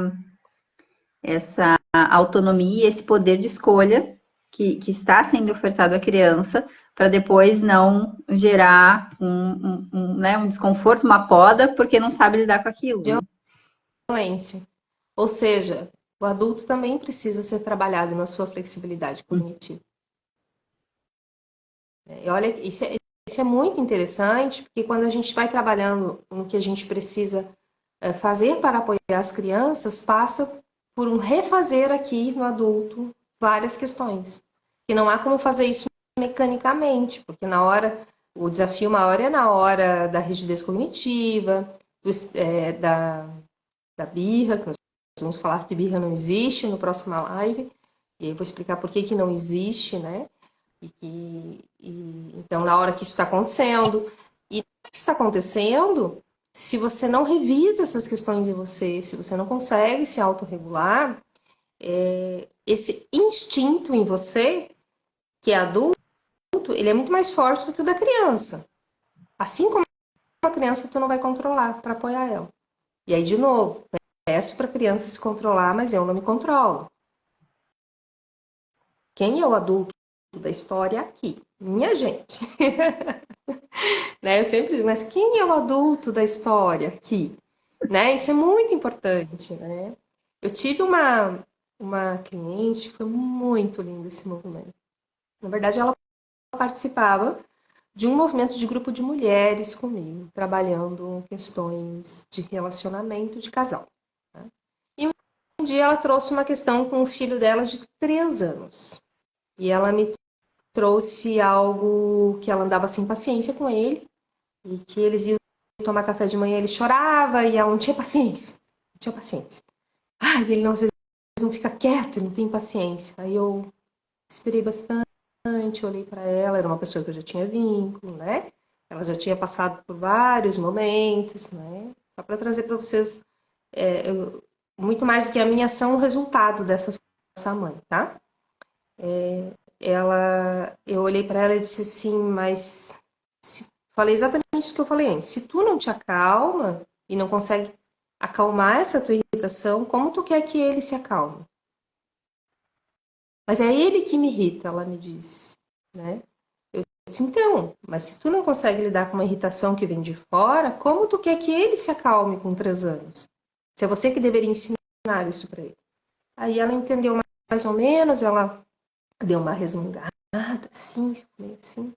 autonomia, esse poder de escolha que está sendo ofertado à criança, para depois não gerar né, um desconforto, uma poda, porque não sabe lidar com aquilo. Né? Violência. Ou seja, o adulto também precisa ser trabalhado na sua flexibilidade cognitiva. E olha, isso é muito interessante, porque quando a gente vai trabalhando no que a gente precisa fazer para apoiar as crianças, passa por um refazer aqui no adulto várias questões. E não há como fazer isso mecanicamente, porque o desafio maior é na hora da rigidez cognitiva, da birra, que nós vamos falar que birra não existe no próximo live, e aí eu vou explicar por que não existe, né? Então, na hora que isso está acontecendo, se você não revisa essas questões em você, se você não consegue se autorregular, esse instinto em você, que é adulto, ele é muito mais forte do que o da criança. Assim como a criança, tu não vai controlar para apoiar ela. E aí, de novo, peço para a criança se controlar, mas eu não me controlo. Quem é o adulto da história aqui? Minha gente. Né? Eu sempre digo, mas quem é o adulto da história aqui? Né? Isso é muito importante. Né? Eu tive uma cliente, foi muito lindo esse movimento. Na verdade, ela participava de um movimento de grupo de mulheres comigo, trabalhando questões de relacionamento de casal. Né? E um dia ela trouxe uma questão com o filho dela de 3 anos. E ela me trouxe algo que ela andava sem paciência com ele, e que eles iam tomar café de manhã, ele chorava e ela não tinha paciência. Não tinha paciência. Ai, ele não, às vezes não fica quieto, não tem paciência. Aí eu esperei bastante, olhei para ela, era uma pessoa que eu já tinha vínculo, né? Ela já tinha passado por vários momentos, né? Só para trazer para vocês muito mais do que a minha ação, o resultado dessa mãe, tá? Eu olhei para ela e disse assim, mas falei exatamente isso que eu falei antes. Se tu não te acalma e não consegue acalmar essa tua irritação, como tu quer que ele se acalme? Mas é ele que me irrita, ela me disse, né? Eu disse, então, mas se tu não consegue lidar com uma irritação que vem de fora, como tu quer que ele se acalme com 3 anos? Se é você que deveria ensinar isso para ele. Aí ela entendeu mais ou menos, ela deu uma resmungada, assim, meio assim.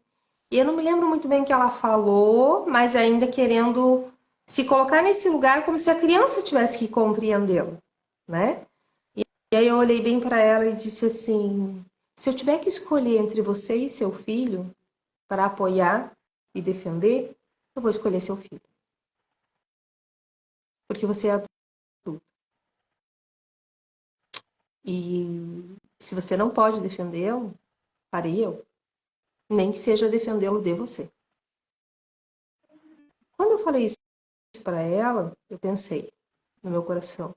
E eu não me lembro muito bem o que ela falou, mas ainda querendo se colocar nesse lugar como se a criança tivesse que compreendê-lo, né? E aí eu olhei bem para ela e disse assim: se eu tiver que escolher entre você e seu filho para apoiar e defender, eu vou escolher seu filho. Porque você é adulto. E se você não pode defendê-lo, farei eu. Nem que seja defendê-lo de você. Quando eu falei isso para ela, eu pensei no meu coração: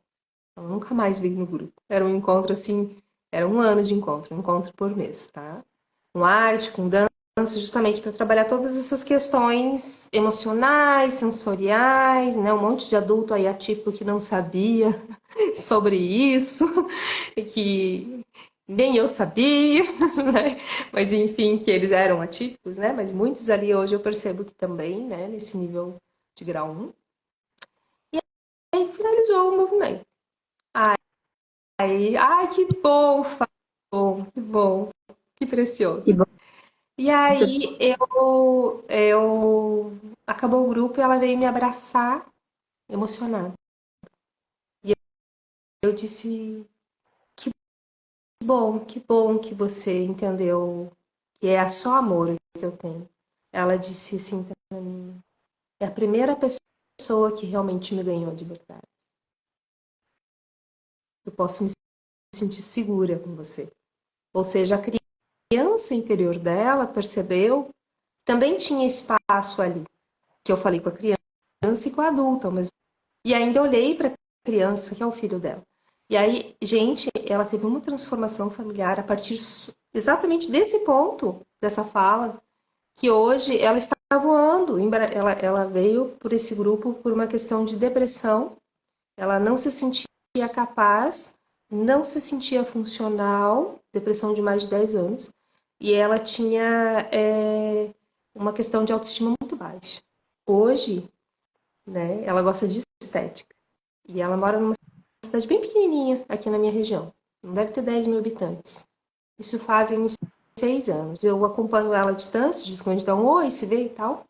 ela nunca mais veio no grupo. Era um encontro assim, era 1 ano de encontro, um encontro por mês, tá? Com arte, com dança, justamente para trabalhar todas essas questões emocionais, sensoriais, né? Um monte de adulto aí atípico que não sabia sobre isso, e que nem eu sabia, né? Mas enfim, que eles eram atípicos, né? Mas muitos ali hoje eu percebo que também, né? Nesse nível de grau 1. E aí finalizou o movimento. Aí, ai, que bom, que bom, que precioso. Que bom. E aí eu acabou o grupo e ela veio me abraçar, emocionada. E eu disse, que bom que você entendeu que é só amor que eu tenho. Ela disse assim pra mim, é a primeira pessoa que realmente me ganhou de verdade. Eu posso me sentir segura com você. Ou seja, a criança interior dela percebeu que também tinha espaço ali, que eu falei com a criança e com a adulta ao mesmo. E ainda olhei para a criança, que é o filho dela. E aí, gente, ela teve uma transformação familiar a partir exatamente desse ponto, dessa fala, que hoje ela está voando. Ela veio por esse grupo por uma questão de depressão. Ela não se sentia capaz, não se sentia funcional, depressão de mais de 10 anos, e ela tinha uma questão de autoestima muito baixa. Hoje, né, ela gosta de estética, e ela mora numa cidade bem pequenininha aqui na minha região, não deve ter 10 mil habitantes. Isso fazem uns 6 anos. Eu acompanho ela à distância, de vez em quando a gente dá um oi, se vê e tal.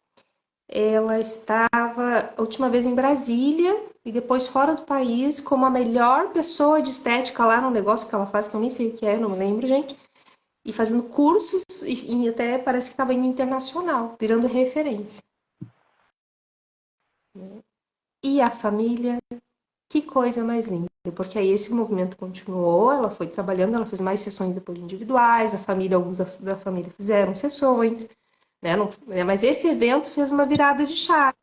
Ela estava a última vez em Brasília e depois fora do país como a melhor pessoa de estética lá no negócio que ela faz, que eu nem sei o que é, não me lembro, gente. E fazendo cursos e até parece que estava indo internacional, virando referência. E a família, que coisa mais linda, porque aí esse movimento continuou, ela foi trabalhando, ela fez mais sessões depois individuais, a família, alguns da família fizeram sessões, né? Não, mas esse evento fez uma virada de chave,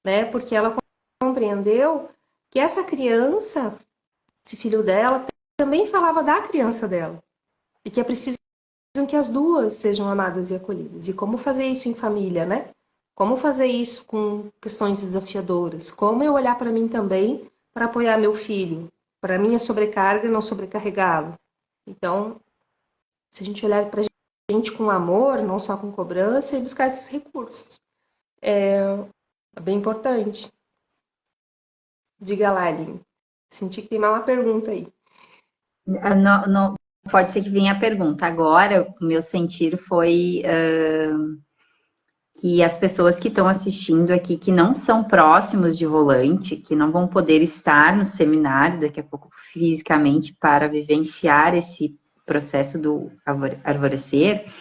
né? Porque ela compreendeu que essa criança, esse filho dela, também falava da criança dela. E que é preciso que as duas sejam amadas e acolhidas. E como fazer isso em família, né? Como fazer isso com questões desafiadoras? Como eu olhar para mim também para apoiar meu filho? Para minha sobrecarga não sobrecarregá-lo. Então, se a gente olhar para a gente com amor, não só com cobrança, e buscar esses recursos. É bem importante. Diga lá, Aline. Senti que tem mais uma pergunta aí. Pode ser que venha a pergunta. Agora, o meu sentir foi que as pessoas que estão assistindo aqui, que não são próximos de Rolante, que não vão poder estar no seminário daqui a pouco fisicamente para vivenciar esse processo do arvorecer,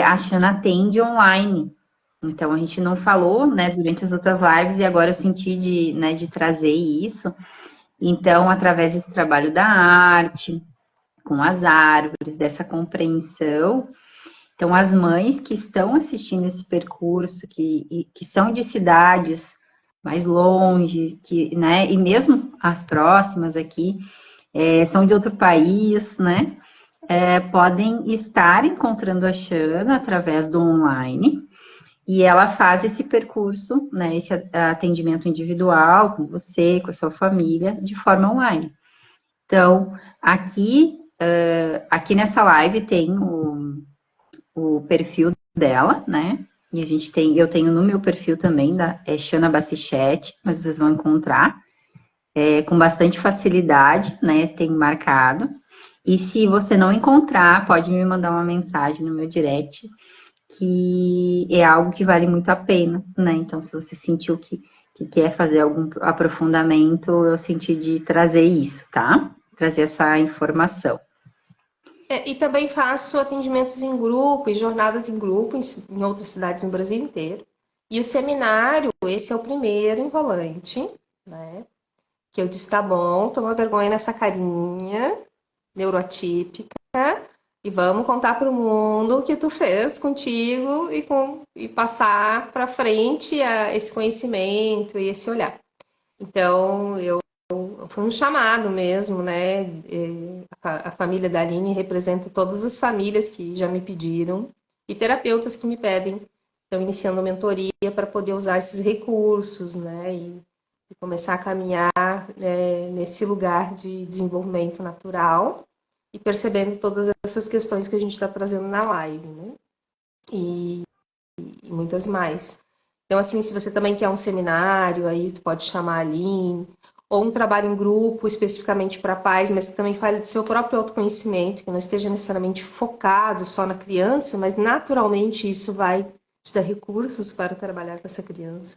a Xana atende online. Então, a gente não falou, né, durante as outras lives, e agora eu senti de trazer isso. Então, através desse trabalho da arte, com as árvores, dessa compreensão. Então, as mães que estão assistindo esse percurso, que são de cidades mais longe, né, e mesmo as próximas aqui, são de outro país, né, podem estar encontrando a Xana através do online, e ela faz esse percurso, né, esse atendimento individual com você, com a sua família, de forma online. Então, aqui nessa live tem o perfil dela, né? E eu tenho no meu perfil também, Xana Bacichete, mas vocês vão encontrar com bastante facilidade, né? Tem marcado. E se você não encontrar, pode me mandar uma mensagem no meu direct, que é algo que vale muito a pena, né? Então, se você sentiu que quer fazer algum aprofundamento, eu senti de trazer isso, tá? Trazer essa informação. E também faço atendimentos em grupo e jornadas em grupo em outras cidades no Brasil inteiro. E o seminário, esse é o primeiro em Rolante, né? Que eu disse, tá bom, toma vergonha nessa carinha neuroatípica e vamos contar para o mundo o que tu fez contigo e passar para frente esse conhecimento e esse olhar. Então, foi um chamado mesmo, né? A família da Aline representa todas as famílias que já me pediram e terapeutas que me pedem. Estão iniciando mentoria para poder usar esses recursos, né? E começar a caminhar nesse lugar de desenvolvimento natural e percebendo todas essas questões que a gente está trazendo na live, né? E muitas mais. Então, assim, se você também quer um seminário, aí tu pode chamar a Aline, ou um trabalho em grupo especificamente para pais, mas que também fale do seu próprio autoconhecimento, que não esteja necessariamente focado só na criança, mas naturalmente isso vai te dar recursos para trabalhar com essa criança.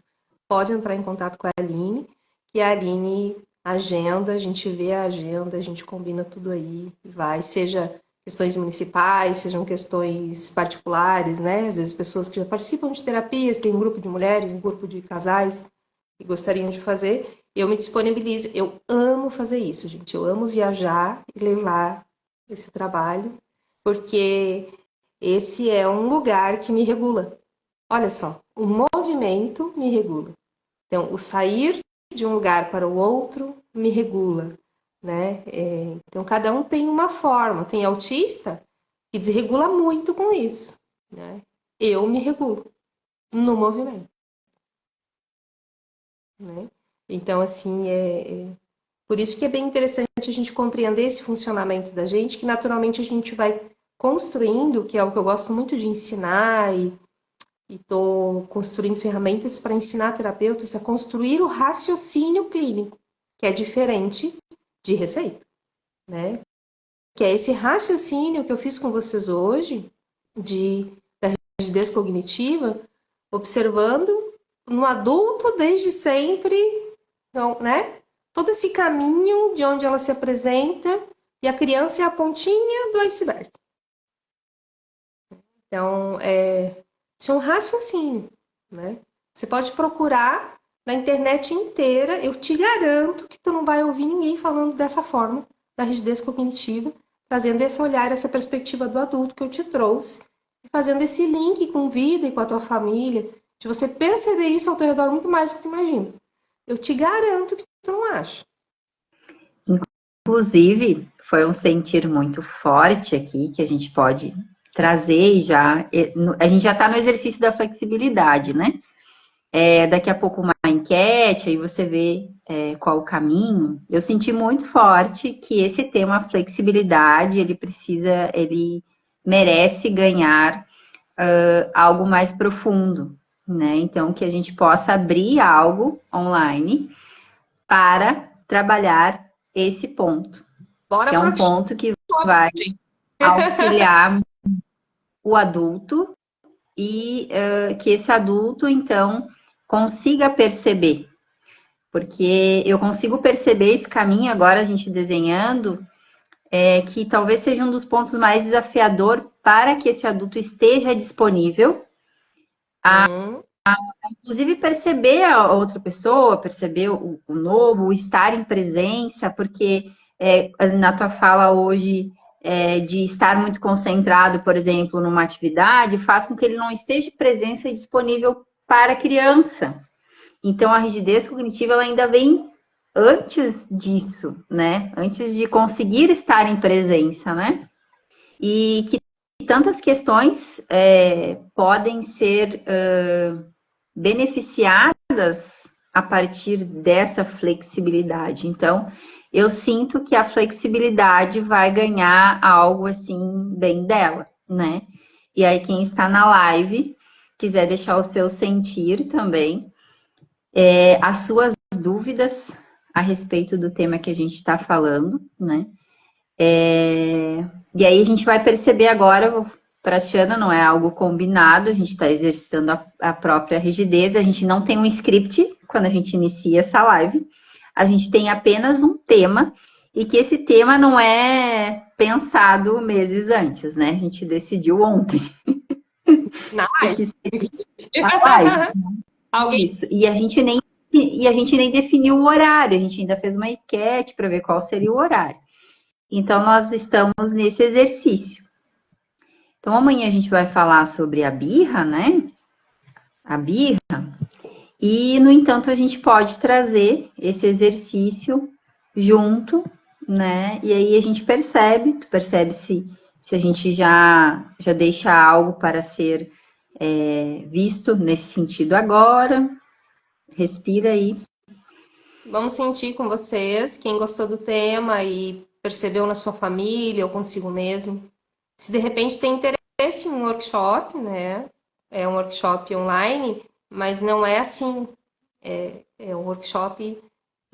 Pode entrar em contato com a Aline, que a Aline agenda, a gente vê a agenda, a gente combina tudo aí, vai, seja questões municipais, sejam questões particulares, né? Às vezes pessoas que já participam de terapias, tem um grupo de mulheres, um grupo de casais que gostariam de fazer, eu me disponibilizo. Eu amo fazer isso, gente. Eu amo viajar e levar esse trabalho, porque esse é um lugar que me regula. Olha só, o movimento me regula. Então, o sair de um lugar para o outro me regula. né? Então, cada um tem uma forma. Tem autista que desregula muito com isso, né? Eu me regulo no movimento, né? Então, assim, por isso que é bem interessante a gente compreender esse funcionamento da gente, que naturalmente a gente vai construindo, que é o que eu gosto muito de ensinar, e estou construindo ferramentas para ensinar terapeutas a construir o raciocínio clínico, que é diferente de receita, né? Que é esse raciocínio que eu fiz com vocês hoje, da rigidez cognitiva, observando no adulto desde sempre, então, né? Todo esse caminho de onde ela se apresenta, e a criança é a pontinha do iceberg. Então, isso é um raciocínio, né? Você pode procurar na internet inteira, eu te garanto que tu não vai ouvir ninguém falando dessa forma, da rigidez cognitiva, trazendo esse olhar, essa perspectiva do adulto que eu te trouxe, e fazendo esse link com vida e com a tua família, de você perceber isso ao teu redor muito mais do que tu imagina. Eu te garanto que tu não acha. Inclusive, foi um sentir muito forte aqui que a gente pode trazer já. A gente já está no exercício da flexibilidade, né? Daqui a pouco uma enquete, aí você vê qual o caminho. Eu senti muito forte que esse tema flexibilidade, ele merece ganhar algo mais profundo, né? Então, que a gente possa abrir algo online para trabalhar esse ponto, Bora que é pro um workshop, ponto que vai gente. auxiliar o adulto e que esse adulto, então, consiga perceber. Porque eu consigo perceber esse caminho agora, a gente desenhando, que talvez seja um dos pontos mais desafiador para que esse adulto esteja disponível, inclusive perceber a outra pessoa, perceber o novo, o estar em presença, porque na tua fala hoje de estar muito concentrado, por exemplo, numa atividade, faz com que ele não esteja presença e disponível para a criança. Então, a rigidez cognitiva ela ainda vem antes disso, né? Antes de conseguir estar em presença, né? E que tantas questões podem ser beneficiadas a partir dessa flexibilidade. Então, eu sinto que a flexibilidade vai ganhar algo assim bem dela, né? E aí, quem está na live, quiser deixar o seu sentir também, as suas dúvidas a respeito do tema que a gente está falando, né? E aí a gente vai perceber agora, para a Xana não é algo combinado, a gente está exercitando a própria rigidez, a gente não tem um script quando a gente inicia essa live, a gente tem apenas um tema, e que esse tema não é pensado meses antes, né? A gente decidiu ontem. Na O live. que seria a live. Alguém. Isso. E a gente nem definiu o horário, a gente ainda fez uma enquete para ver qual seria o horário. Então, nós estamos nesse exercício. Então, amanhã a gente vai falar sobre a birra, né? A birra. E, no entanto, a gente pode trazer esse exercício junto, né? E aí a gente percebe, tu percebe se a gente já deixa algo para ser visto nesse sentido agora. Respira aí. Vamos sentir com vocês, quem gostou do tema e percebeu na sua família ou consigo mesmo. Se de repente tem interesse em um workshop, né? É um workshop online, mas não é assim. É um workshop,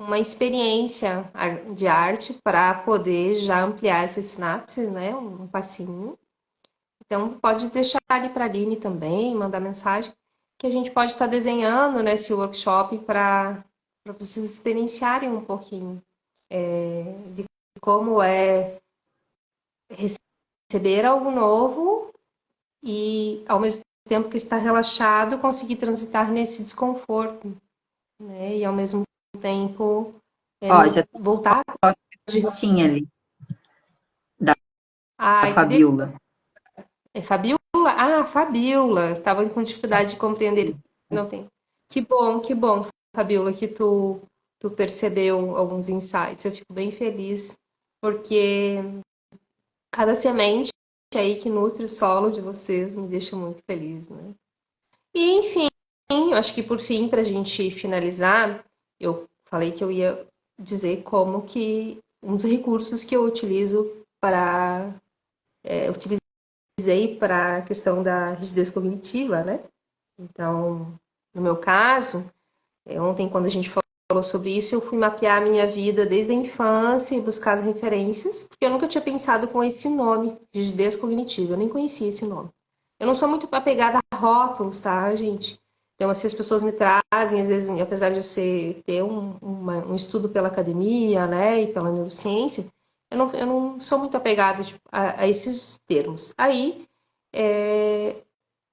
uma experiência de arte para poder já ampliar essas sinapses, né? Um passinho. Então, pode deixar ali para a Aline também, mandar mensagem, que a gente pode estar desenhando nesse workshop para vocês experienciarem um pouquinho de como é receber algo novo e, ao mesmo tempo que está relaxado, conseguir transitar nesse desconforto, né? E, ao mesmo tempo, Ó, já tem voltar. uma listinha ali da Ai, que delícia. Fabiola. É Fabiola? Ah, Fabiola. Estava com dificuldade de compreender. Não tem. Que bom, Fabiola, que tu tu percebeu alguns insights. Eu fico bem feliz, porque cada semente aí que nutre o solo de vocês me deixa muito feliz, né? E, enfim, eu acho que por fim, para a gente finalizar, eu falei que eu ia dizer como que uns recursos que eu utilizo para utilizei para a questão da rigidez cognitiva, né? Então, no meu caso, ontem quando a gente falou sobre isso, eu fui mapear a minha vida desde a infância e buscar as referências, porque eu nunca tinha pensado com esse nome, rigidez cognitiva, eu nem conhecia esse nome. Eu não sou muito apegada a rótulos, tá, gente? Então, assim, as pessoas me trazem, às vezes, apesar de ter um estudo pela academia, né, e pela neurociência, eu não sou muito apegada tipo, a esses termos. Aí,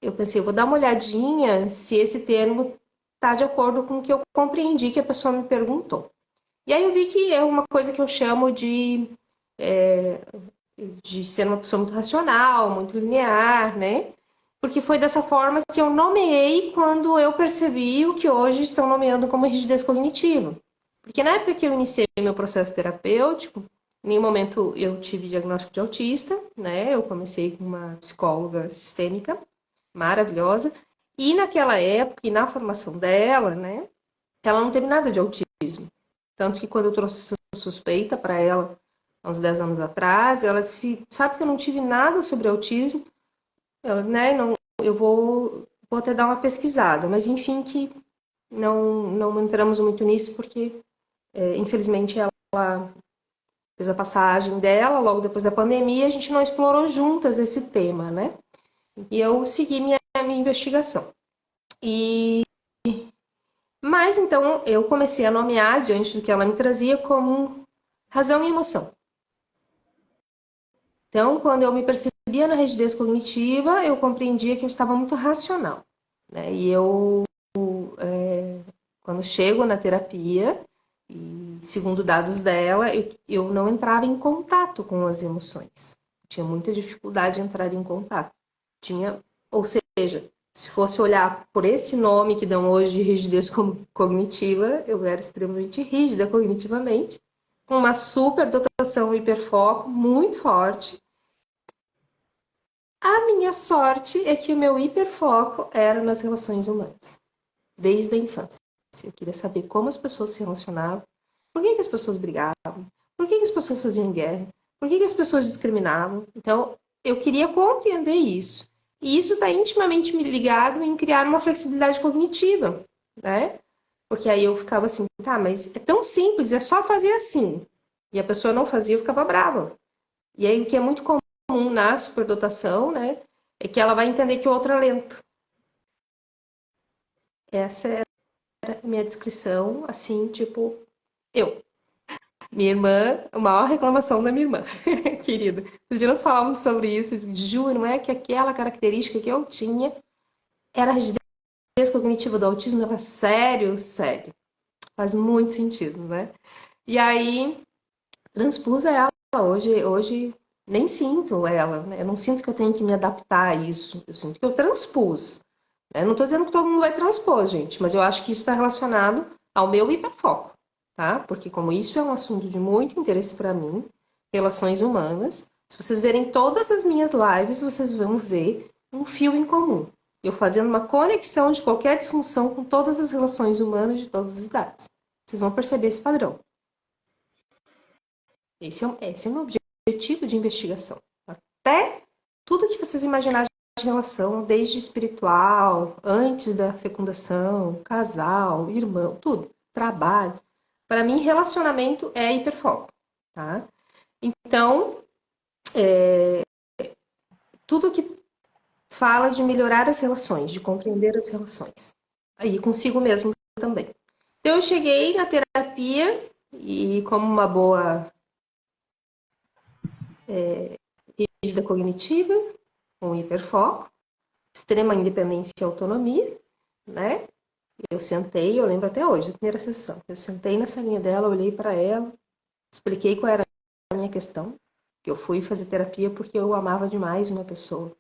eu pensei, eu vou dar uma olhadinha se esse termo está de acordo com o que eu compreendi que a pessoa me perguntou. E aí eu vi que é uma coisa que eu chamo de ser uma pessoa muito racional, muito linear, né? Porque foi dessa forma que eu nomeei quando eu percebi o que hoje estão nomeando como rigidez cognitiva. Porque na época que eu iniciei meu processo terapêutico, em nenhum momento eu tive diagnóstico de autista, né? Eu comecei com uma psicóloga sistêmica maravilhosa, e naquela época, e na formação dela, né? Ela não teve nada de autismo. Tanto que quando eu trouxe essa suspeita para ela, há uns 10 anos atrás, ela disse, sabe que eu não tive nada sobre autismo? Ela, né, não, eu vou até dar uma pesquisada, mas enfim que não entramos muito nisso, porque infelizmente ela fez a passagem dela, logo depois da pandemia, a gente não explorou juntas esse tema, né? E eu segui minha investigação. Mas então eu comecei a nomear, diante do que ela me trazia, como razão e emoção. Então, quando eu me percebia na rigidez cognitiva, eu compreendia que eu estava muito racional, né? E eu, quando chego na terapia, e segundo dados dela, eu não entrava em contato com as emoções. Tinha muita dificuldade de entrar em contato. Ou seja, se fosse olhar por esse nome que dão hoje de rigidez cognitiva, eu era extremamente rígida cognitivamente, com uma superdotação hiperfoco muito forte. A minha sorte é que o meu hiperfoco era nas relações humanas, desde a infância. Eu queria saber como as pessoas se relacionavam, por que as pessoas brigavam, por que as pessoas faziam guerra, por que as pessoas discriminavam. Então, eu queria compreender isso. E isso está intimamente me ligado em criar uma flexibilidade cognitiva, né? Porque aí eu ficava assim, tá, mas é tão simples, é só fazer assim. E a pessoa não fazia, eu ficava brava. E aí o que é muito comum na superdotação, né, é que ela vai entender que o outro é lento. Essa é a minha descrição, assim, tipo, eu. Minha irmã, a maior reclamação da minha irmã, querida. Um dia nós falávamos sobre isso, Ju, não é que aquela característica que eu tinha era a rigidez cognitiva do autismo, era sério, sério. Faz muito sentido, né? E aí, transpus ela. Hoje nem sinto ela, né? Eu não sinto que eu tenho que me adaptar a isso. Eu sinto que eu transpus. Né? Não estou dizendo que todo mundo vai transpor, gente, mas eu acho que isso está relacionado ao meu hiperfoco, tá? Porque como isso é um assunto de muito interesse para mim, relações humanas, se vocês verem todas as minhas lives, vocês vão ver um fio em comum. Eu fazendo uma conexão de qualquer disfunção com todas as relações humanas de todas as idades. Vocês vão perceber esse padrão. Esse é o meu objetivo de investigação. Até tudo que vocês imaginarem de relação, desde espiritual, antes da fecundação, casal, irmão, tudo, trabalho. Para mim, relacionamento é hiperfoco, tá? Então, tudo que fala de melhorar as relações, de compreender as relações. Aí, consigo mesmo também. Então, eu cheguei na terapia e, como uma boa rígida cognitiva, com hiperfoco, extrema independência e autonomia, né? Eu sentei, eu lembro até hoje, da primeira sessão. Eu sentei na salinha dela, olhei para ela, expliquei qual era a minha questão, que eu fui fazer terapia porque eu amava demais uma pessoa.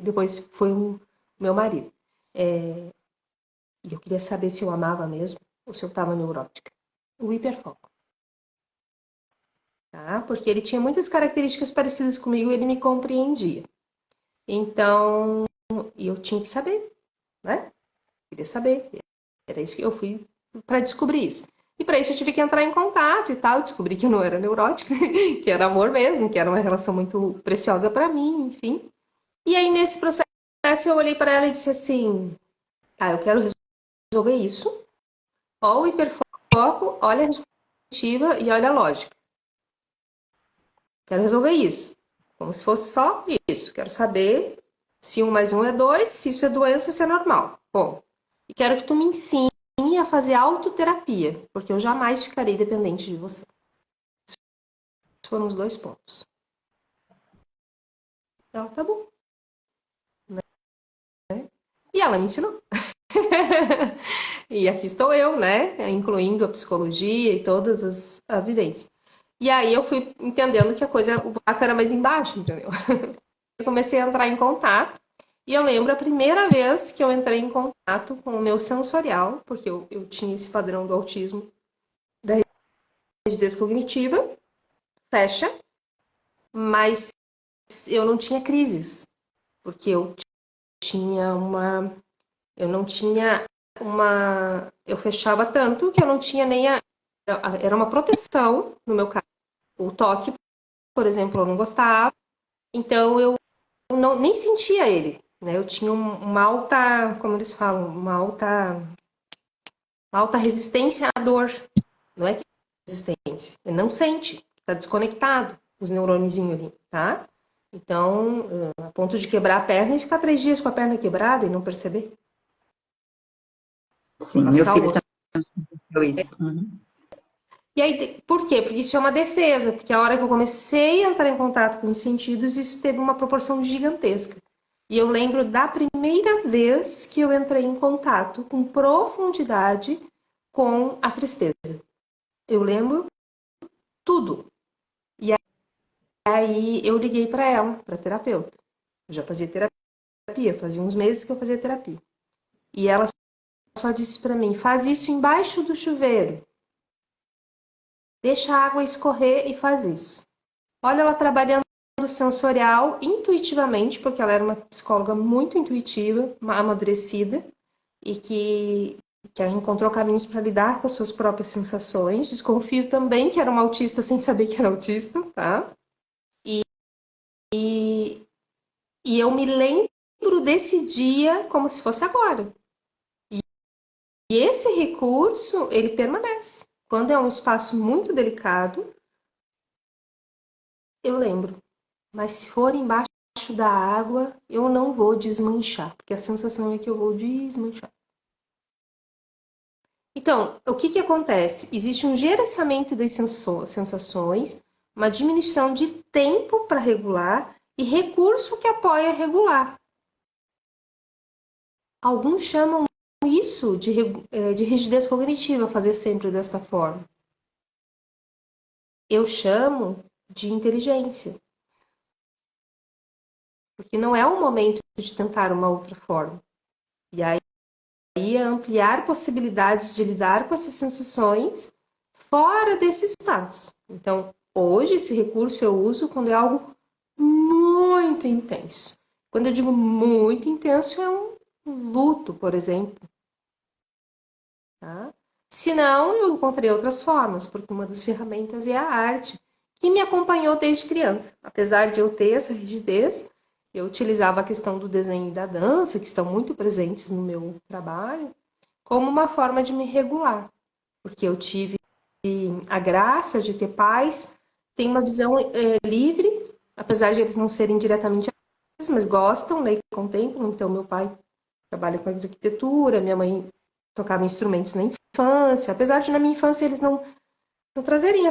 Depois foi o meu marido. E eu queria saber se eu amava mesmo ou se eu estava neurótica. o hiperfoco. Tá? Porque ele tinha muitas características parecidas comigo e ele me compreendia. Então, eu tinha que saber, né? Queria saber. Era isso que eu fui para descobrir isso. E para isso eu tive que entrar em contato e tal. Descobri que eu não era neurótica, que era amor mesmo, que era uma relação muito preciosa para mim, enfim. E aí, nesse processo, eu olhei para ela e disse assim: ah, eu quero resolver isso. Olha o hiperfoco, olha a perspectiva e olha a lógica. Quero resolver isso. Como se fosse só isso. Quero saber se 1 mais 1 é 2, se isso é doença ou se é normal. Bom, e quero que tu me ensine a fazer autoterapia, porque eu jamais ficarei dependente de você. Esses foram os 2 pontos. Ela, tá bom. Né? E ela me ensinou. E aqui estou eu, né? Incluindo a psicologia e todas as vivências. E aí eu fui entendendo que a coisa, o buraco era mais embaixo, entendeu? Eu comecei a entrar em contato. E eu lembro a primeira vez que eu entrei em contato com o meu sensorial, porque eu tinha esse padrão do autismo, da rigidez cognitiva, fecha, mas eu não tinha crises, porque eu tinha uma. Eu não tinha uma. Eu fechava tanto que eu não tinha nem a. Era uma proteção, no meu caso. O toque, por exemplo, eu não gostava, então eu não, nem sentia ele. Né? Eu tinha uma alta, como eles falam, uma alta resistência à dor. Não é que é resistência, ele não sente, está desconectado os neurôniozinhos ali, tá? Então, a ponto de quebrar a perna e ficar 3 dias com a perna quebrada e não perceber. Sim, Mas meu tá filho osso. também aconteceu isso. Uhum. E aí, por quê? Porque isso é uma defesa, porque a hora que eu comecei a entrar em contato com os sentidos, isso teve uma proporção gigantesca. E eu lembro da primeira vez que eu entrei em contato com profundidade com a tristeza. Eu lembro tudo. E aí eu liguei para ela, para terapeuta. Eu já fazia terapia, fazia uns meses que eu fazia terapia. E ela só disse para mim: faz isso embaixo do chuveiro. Deixa a água escorrer e faz isso. Olha ela trabalhando sensorial intuitivamente, porque ela era uma psicóloga muito intuitiva, amadurecida, e que encontrou caminhos para lidar com as suas próprias sensações. Desconfio também que era uma autista sem saber que era autista, tá? E eu me lembro desse dia como se fosse agora. E esse recurso, ele permanece. Quando é um espaço muito delicado, eu lembro. Mas se for embaixo da água, eu não vou desmanchar, porque a sensação é que eu vou desmanchar. Então, o que acontece? Existe um gerenciamento das sensações, uma diminuição de tempo para regular e recurso que apoia regular. Alguns chamam isso de rigidez cognitiva, fazer sempre desta forma. Eu chamo de inteligência. Porque não é o momento de tentar uma outra forma. E aí é ampliar possibilidades de lidar com essas sensações fora desse espaço. Então, hoje, esse recurso eu uso quando é algo muito intenso. Quando eu digo muito intenso, é um luto, por exemplo. Tá? Se não, eu encontrei outras formas, porque uma das ferramentas é a arte, que me acompanhou desde criança. Apesar de eu ter essa rigidez, eu utilizava a questão do desenho e da dança, que estão muito presentes no meu trabalho, como uma forma de me regular. Porque eu tive a graça de ter pais, tem uma visão livre, apesar de eles não serem diretamente artistas, mas gostam, né, e contemplam. Então, meu pai trabalha com arquitetura, minha mãe tocava instrumentos na infância, apesar de na minha infância eles não trazerem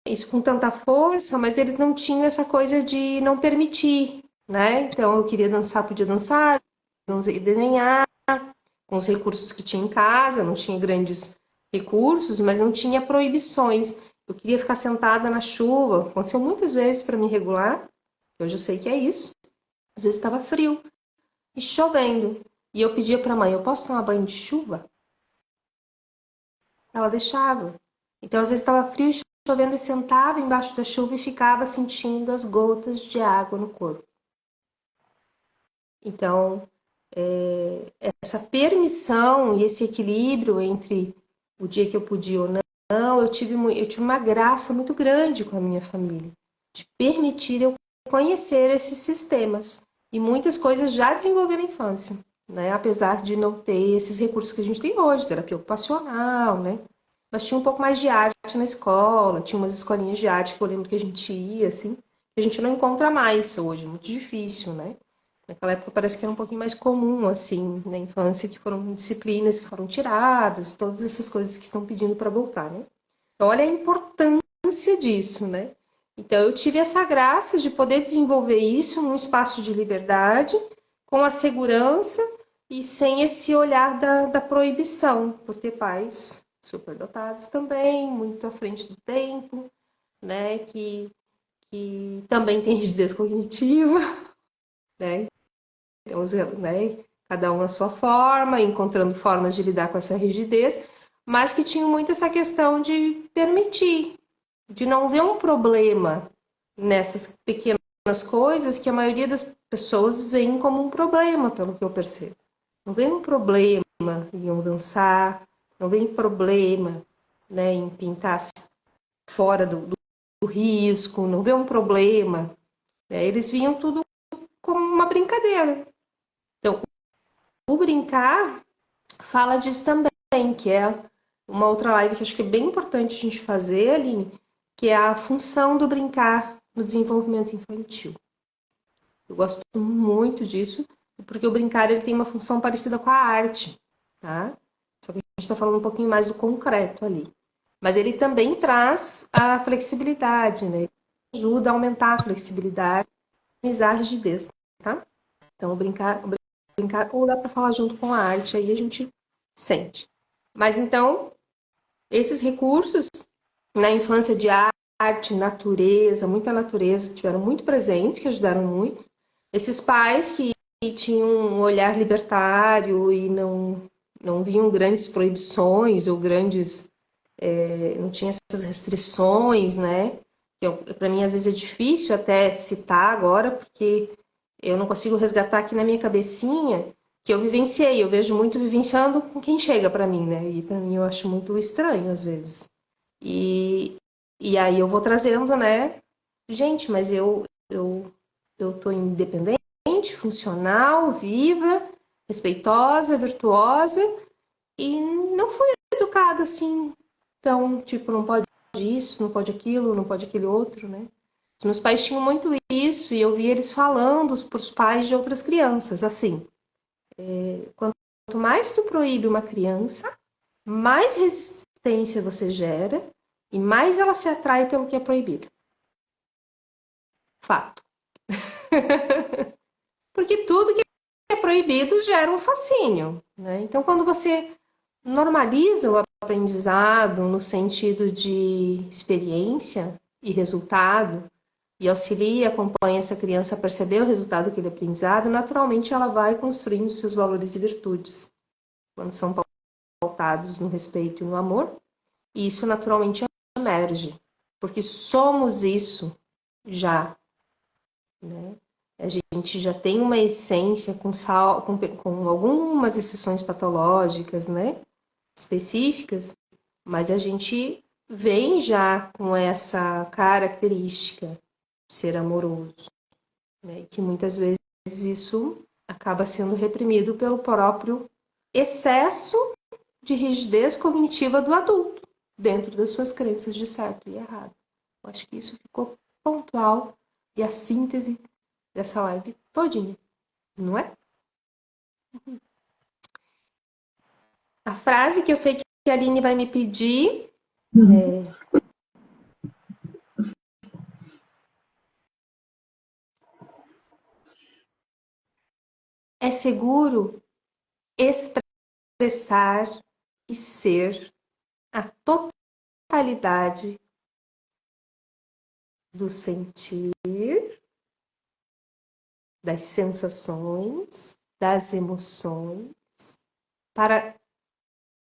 isso com tanta força, mas eles não tinham essa coisa de não permitir, né? Então, eu queria dançar, podia dançar, desenhar, com os recursos que tinha em casa, não tinha grandes recursos, mas não tinha proibições. Eu queria ficar sentada na chuva, aconteceu muitas vezes para me regular, hoje eu sei que é isso. Às vezes estava frio e chovendo, e eu pedia para a mãe: eu posso tomar banho de chuva? Ela deixava. Então, às vezes estava frio, chovendo, e sentava embaixo da chuva e ficava sentindo as gotas de água no corpo. Então, essa permissão e esse equilíbrio entre o dia que eu podia ou não, eu tive uma graça muito grande com a minha família, de permitir eu conhecer esses sistemas. E muitas coisas já desenvolvi na infância, né? Apesar de não ter esses recursos que a gente tem hoje, terapia ocupacional, né? Mas tinha um pouco mais de arte na escola, tinha umas escolinhas de arte que eu lembro que a gente ia, assim, que a gente não encontra mais hoje, muito difícil, né? Naquela época parece que era um pouquinho mais comum, assim, na infância, que foram disciplinas que foram tiradas, todas essas coisas que estão pedindo para voltar, né? Então, olha a importância disso, né? Então, eu tive essa graça de poder desenvolver isso num espaço de liberdade, com a segurança e sem esse olhar da proibição, por ter pais superdotados também, muito à frente do tempo, né? Que também tem rigidez cognitiva, né? Então, né? Cada um a sua forma, encontrando formas de lidar com essa rigidez, mas que tinham muito essa questão de permitir, de não ver um problema nessas pequenas coisas que a maioria das pessoas veem como um problema, pelo que eu percebo. Não vê um problema em dançar, não vê problema, né, em pintar fora do risco, não vê um problema. Né? Eles viam tudo como uma brincadeira. Então, o brincar fala disso também, que é uma outra live que acho que é bem importante a gente fazer, Aline, que é a função do brincar no desenvolvimento infantil. Eu gosto muito disso, porque o brincar ele tem uma função parecida com a arte, tá? Só que a gente está falando um pouquinho mais do concreto ali. Mas ele também traz a flexibilidade, né? Ele ajuda a aumentar a flexibilidade, minimizar a rigidez, tá? Então, brincar, ou dá para falar junto com a arte, aí a gente sente. Mas então, esses recursos na infância de arte, natureza, muita natureza, tiveram muito presentes, que ajudaram muito. Esses pais que tinham um olhar libertário e não viam grandes proibições ou grandes. Não tinha essas restrições, né? Para mim, às vezes, é difícil até citar agora, porque eu não consigo resgatar aqui na minha cabecinha que eu vivenciei. Eu vejo muito vivenciando com quem chega para mim, né? E para mim eu acho muito estranho às vezes. E, e aí eu vou trazendo, né? Gente, mas eu tô independente, funcional, viva, respeitosa, virtuosa e não fui educada assim. Então, tipo, não pode isso, não pode aquilo, não pode aquele outro, né? Os meus pais tinham muito isso e eu via eles falando para os pais de outras crianças, assim, quanto mais tu proíbe uma criança, mais resistência você gera e mais ela se atrai pelo que é proibido. Fato. Porque tudo que é proibido gera um fascínio, né? Então, quando você normaliza o aprendizado no sentido de experiência e resultado, e auxilia e acompanha essa criança a perceber o resultado daquele aprendizado, naturalmente ela vai construindo seus valores e virtudes, quando são pautados no respeito e no amor, e isso naturalmente emerge, porque somos isso já, né? A gente já tem uma essência com algumas exceções patológicas, né? Específicas, mas a gente vem já com essa característica de ser amoroso, né? Que muitas vezes isso acaba sendo reprimido pelo próprio excesso de rigidez cognitiva do adulto, dentro das suas crenças de certo e errado. Eu acho que isso ficou pontual e a síntese dessa live todinha, não é? A frase que eu sei que a Aline vai me pedir é seguro expressar e ser a totalidade do sentir, das sensações, das emoções, para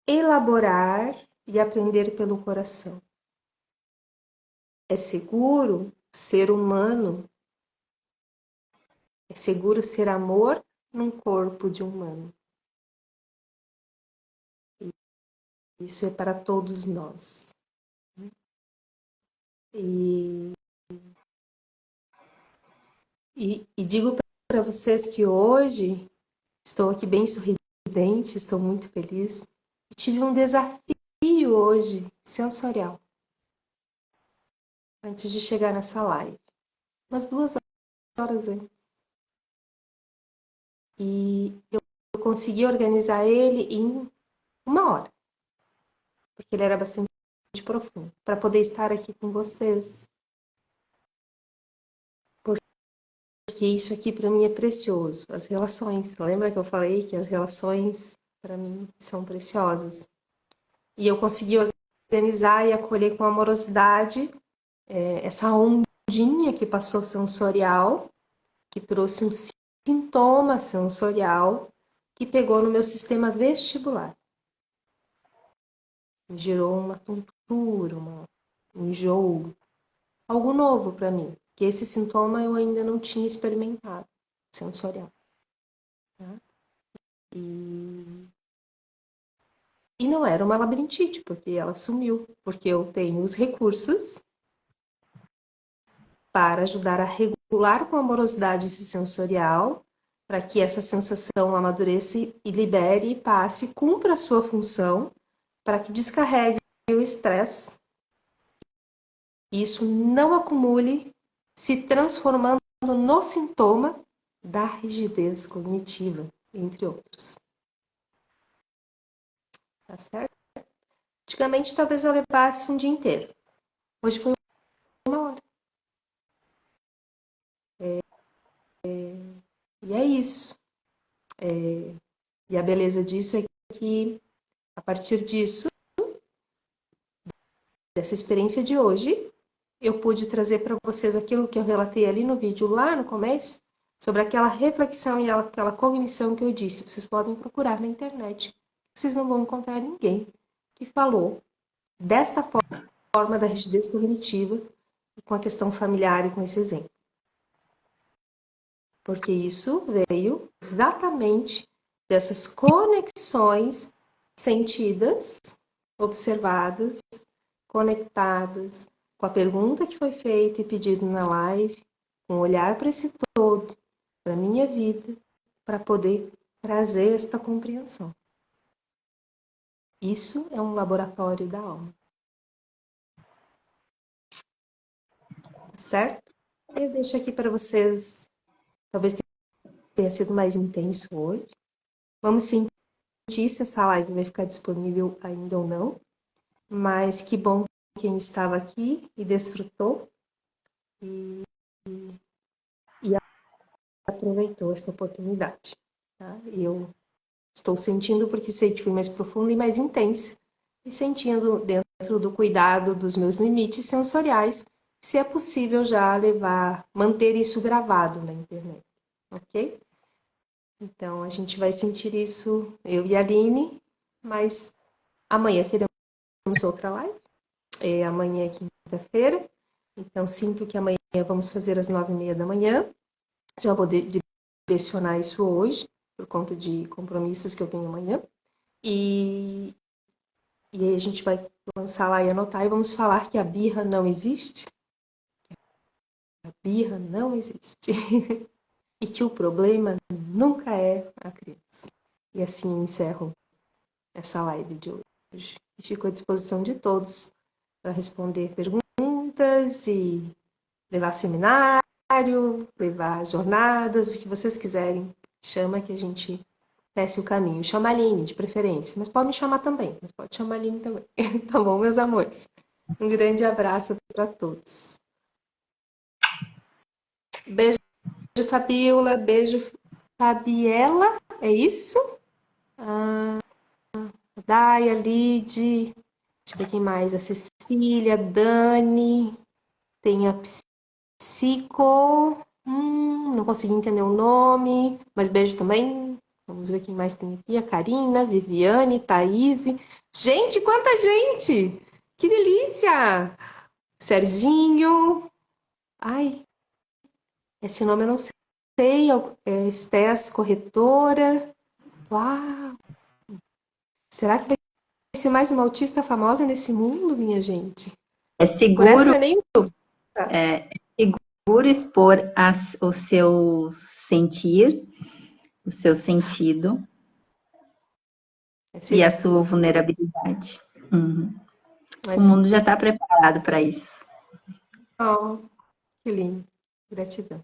elaborar e aprender pelo coração. é seguro ser humano, é seguro ser amor num corpo de humano. Isso é para todos nós. E digo para vocês que hoje estou aqui bem sorridente, estou muito feliz. E tive um desafio hoje sensorial antes de chegar nessa live, umas 2 horas antes. E eu consegui organizar ele em 1 hora, porque ele era bastante profundo, para poder estar aqui com vocês. Porque isso aqui para mim é precioso. As relações, lembra que eu falei que as relações para mim são preciosas? E eu consegui organizar e acolher com amorosidade essa ondinha que passou sensorial, que trouxe um sintoma sensorial que pegou no meu sistema vestibular. Me gerou uma tontura, um enjoo, algo novo para mim, que esse sintoma eu ainda não tinha experimentado, sensorial. Tá? E não era uma labirintite, porque ela sumiu, porque eu tenho os recursos para ajudar a regular com amorosidade esse sensorial, para que essa sensação amadureça e libere, passe, cumpra a sua função, para que descarregue o estresse e isso não acumule, se transformando no sintoma da rigidez cognitiva, entre outros. Tá certo? Antigamente, talvez eu levasse um dia inteiro. Hoje foi 1 hora. E é isso. E a beleza disso é que, a partir disso, dessa experiência de hoje, eu pude trazer para vocês aquilo que eu relatei ali no vídeo, lá no começo, sobre aquela reflexão e aquela cognição que eu disse. Vocês podem procurar na internet. Vocês não vão encontrar ninguém que falou desta forma da rigidez cognitiva com a questão familiar e com esse exemplo. Porque isso veio exatamente dessas conexões sentidas, observadas, conectadas com a pergunta que foi feita e pedido na live, com olhar para esse todo, para a minha vida, para poder trazer esta compreensão. Isso é um laboratório da alma. Certo? Eu deixo aqui para vocês, talvez tenha sido mais intenso hoje. Vamos sentir se essa live vai ficar disponível ainda ou não. Mas que bom quem estava aqui e desfrutou e aproveitou essa oportunidade. Tá? E eu estou sentindo porque sei que fui mais profunda e mais intensa. E sentindo dentro do cuidado dos meus limites sensoriais, se é possível já manter isso gravado na internet. Ok? Então, a gente vai sentir isso, eu e a Aline, mas amanhã teremos outra live. Amanhã é quinta-feira, então sinto que amanhã vamos fazer às 9h30 da manhã. Já vou direcionar isso hoje, por conta de compromissos que eu tenho amanhã. E aí a gente vai lançar lá e anotar e vamos falar que a birra não existe. A birra não existe. E que o problema nunca é a criança. E assim encerro essa live de hoje. E fico à disposição de todos para responder perguntas e levar seminário, levar jornadas, o que vocês quiserem. Chama que a gente desce o caminho. Chama a Aline, de preferência. Mas pode me chamar também. Mas pode chamar a Aline também. Tá bom, meus amores? Um grande abraço para todos. Beijo, Fabiola. Beijo, Fabiela. É isso? Daia, Lide. Deixa eu ver quem mais. A Cecília, Dani. Tem a Psico. Não consegui entender o nome. Mas beijo também. Vamos ver quem mais tem aqui. A Karina, Viviane, Thaís. Gente, quanta gente! Que delícia! Serginho. Ai, esse nome eu não sei. É Estés Corretora. Uau! Será que vai ser mais uma autista famosa nesse mundo, minha gente? É Por essa seguro, eu nem. é seguro expor o seu sentir, o seu sentido É e a seguro. sua vulnerabilidade. Uhum. É O mundo já seguro. está preparado para isso. Oh, que lindo. Gratidão.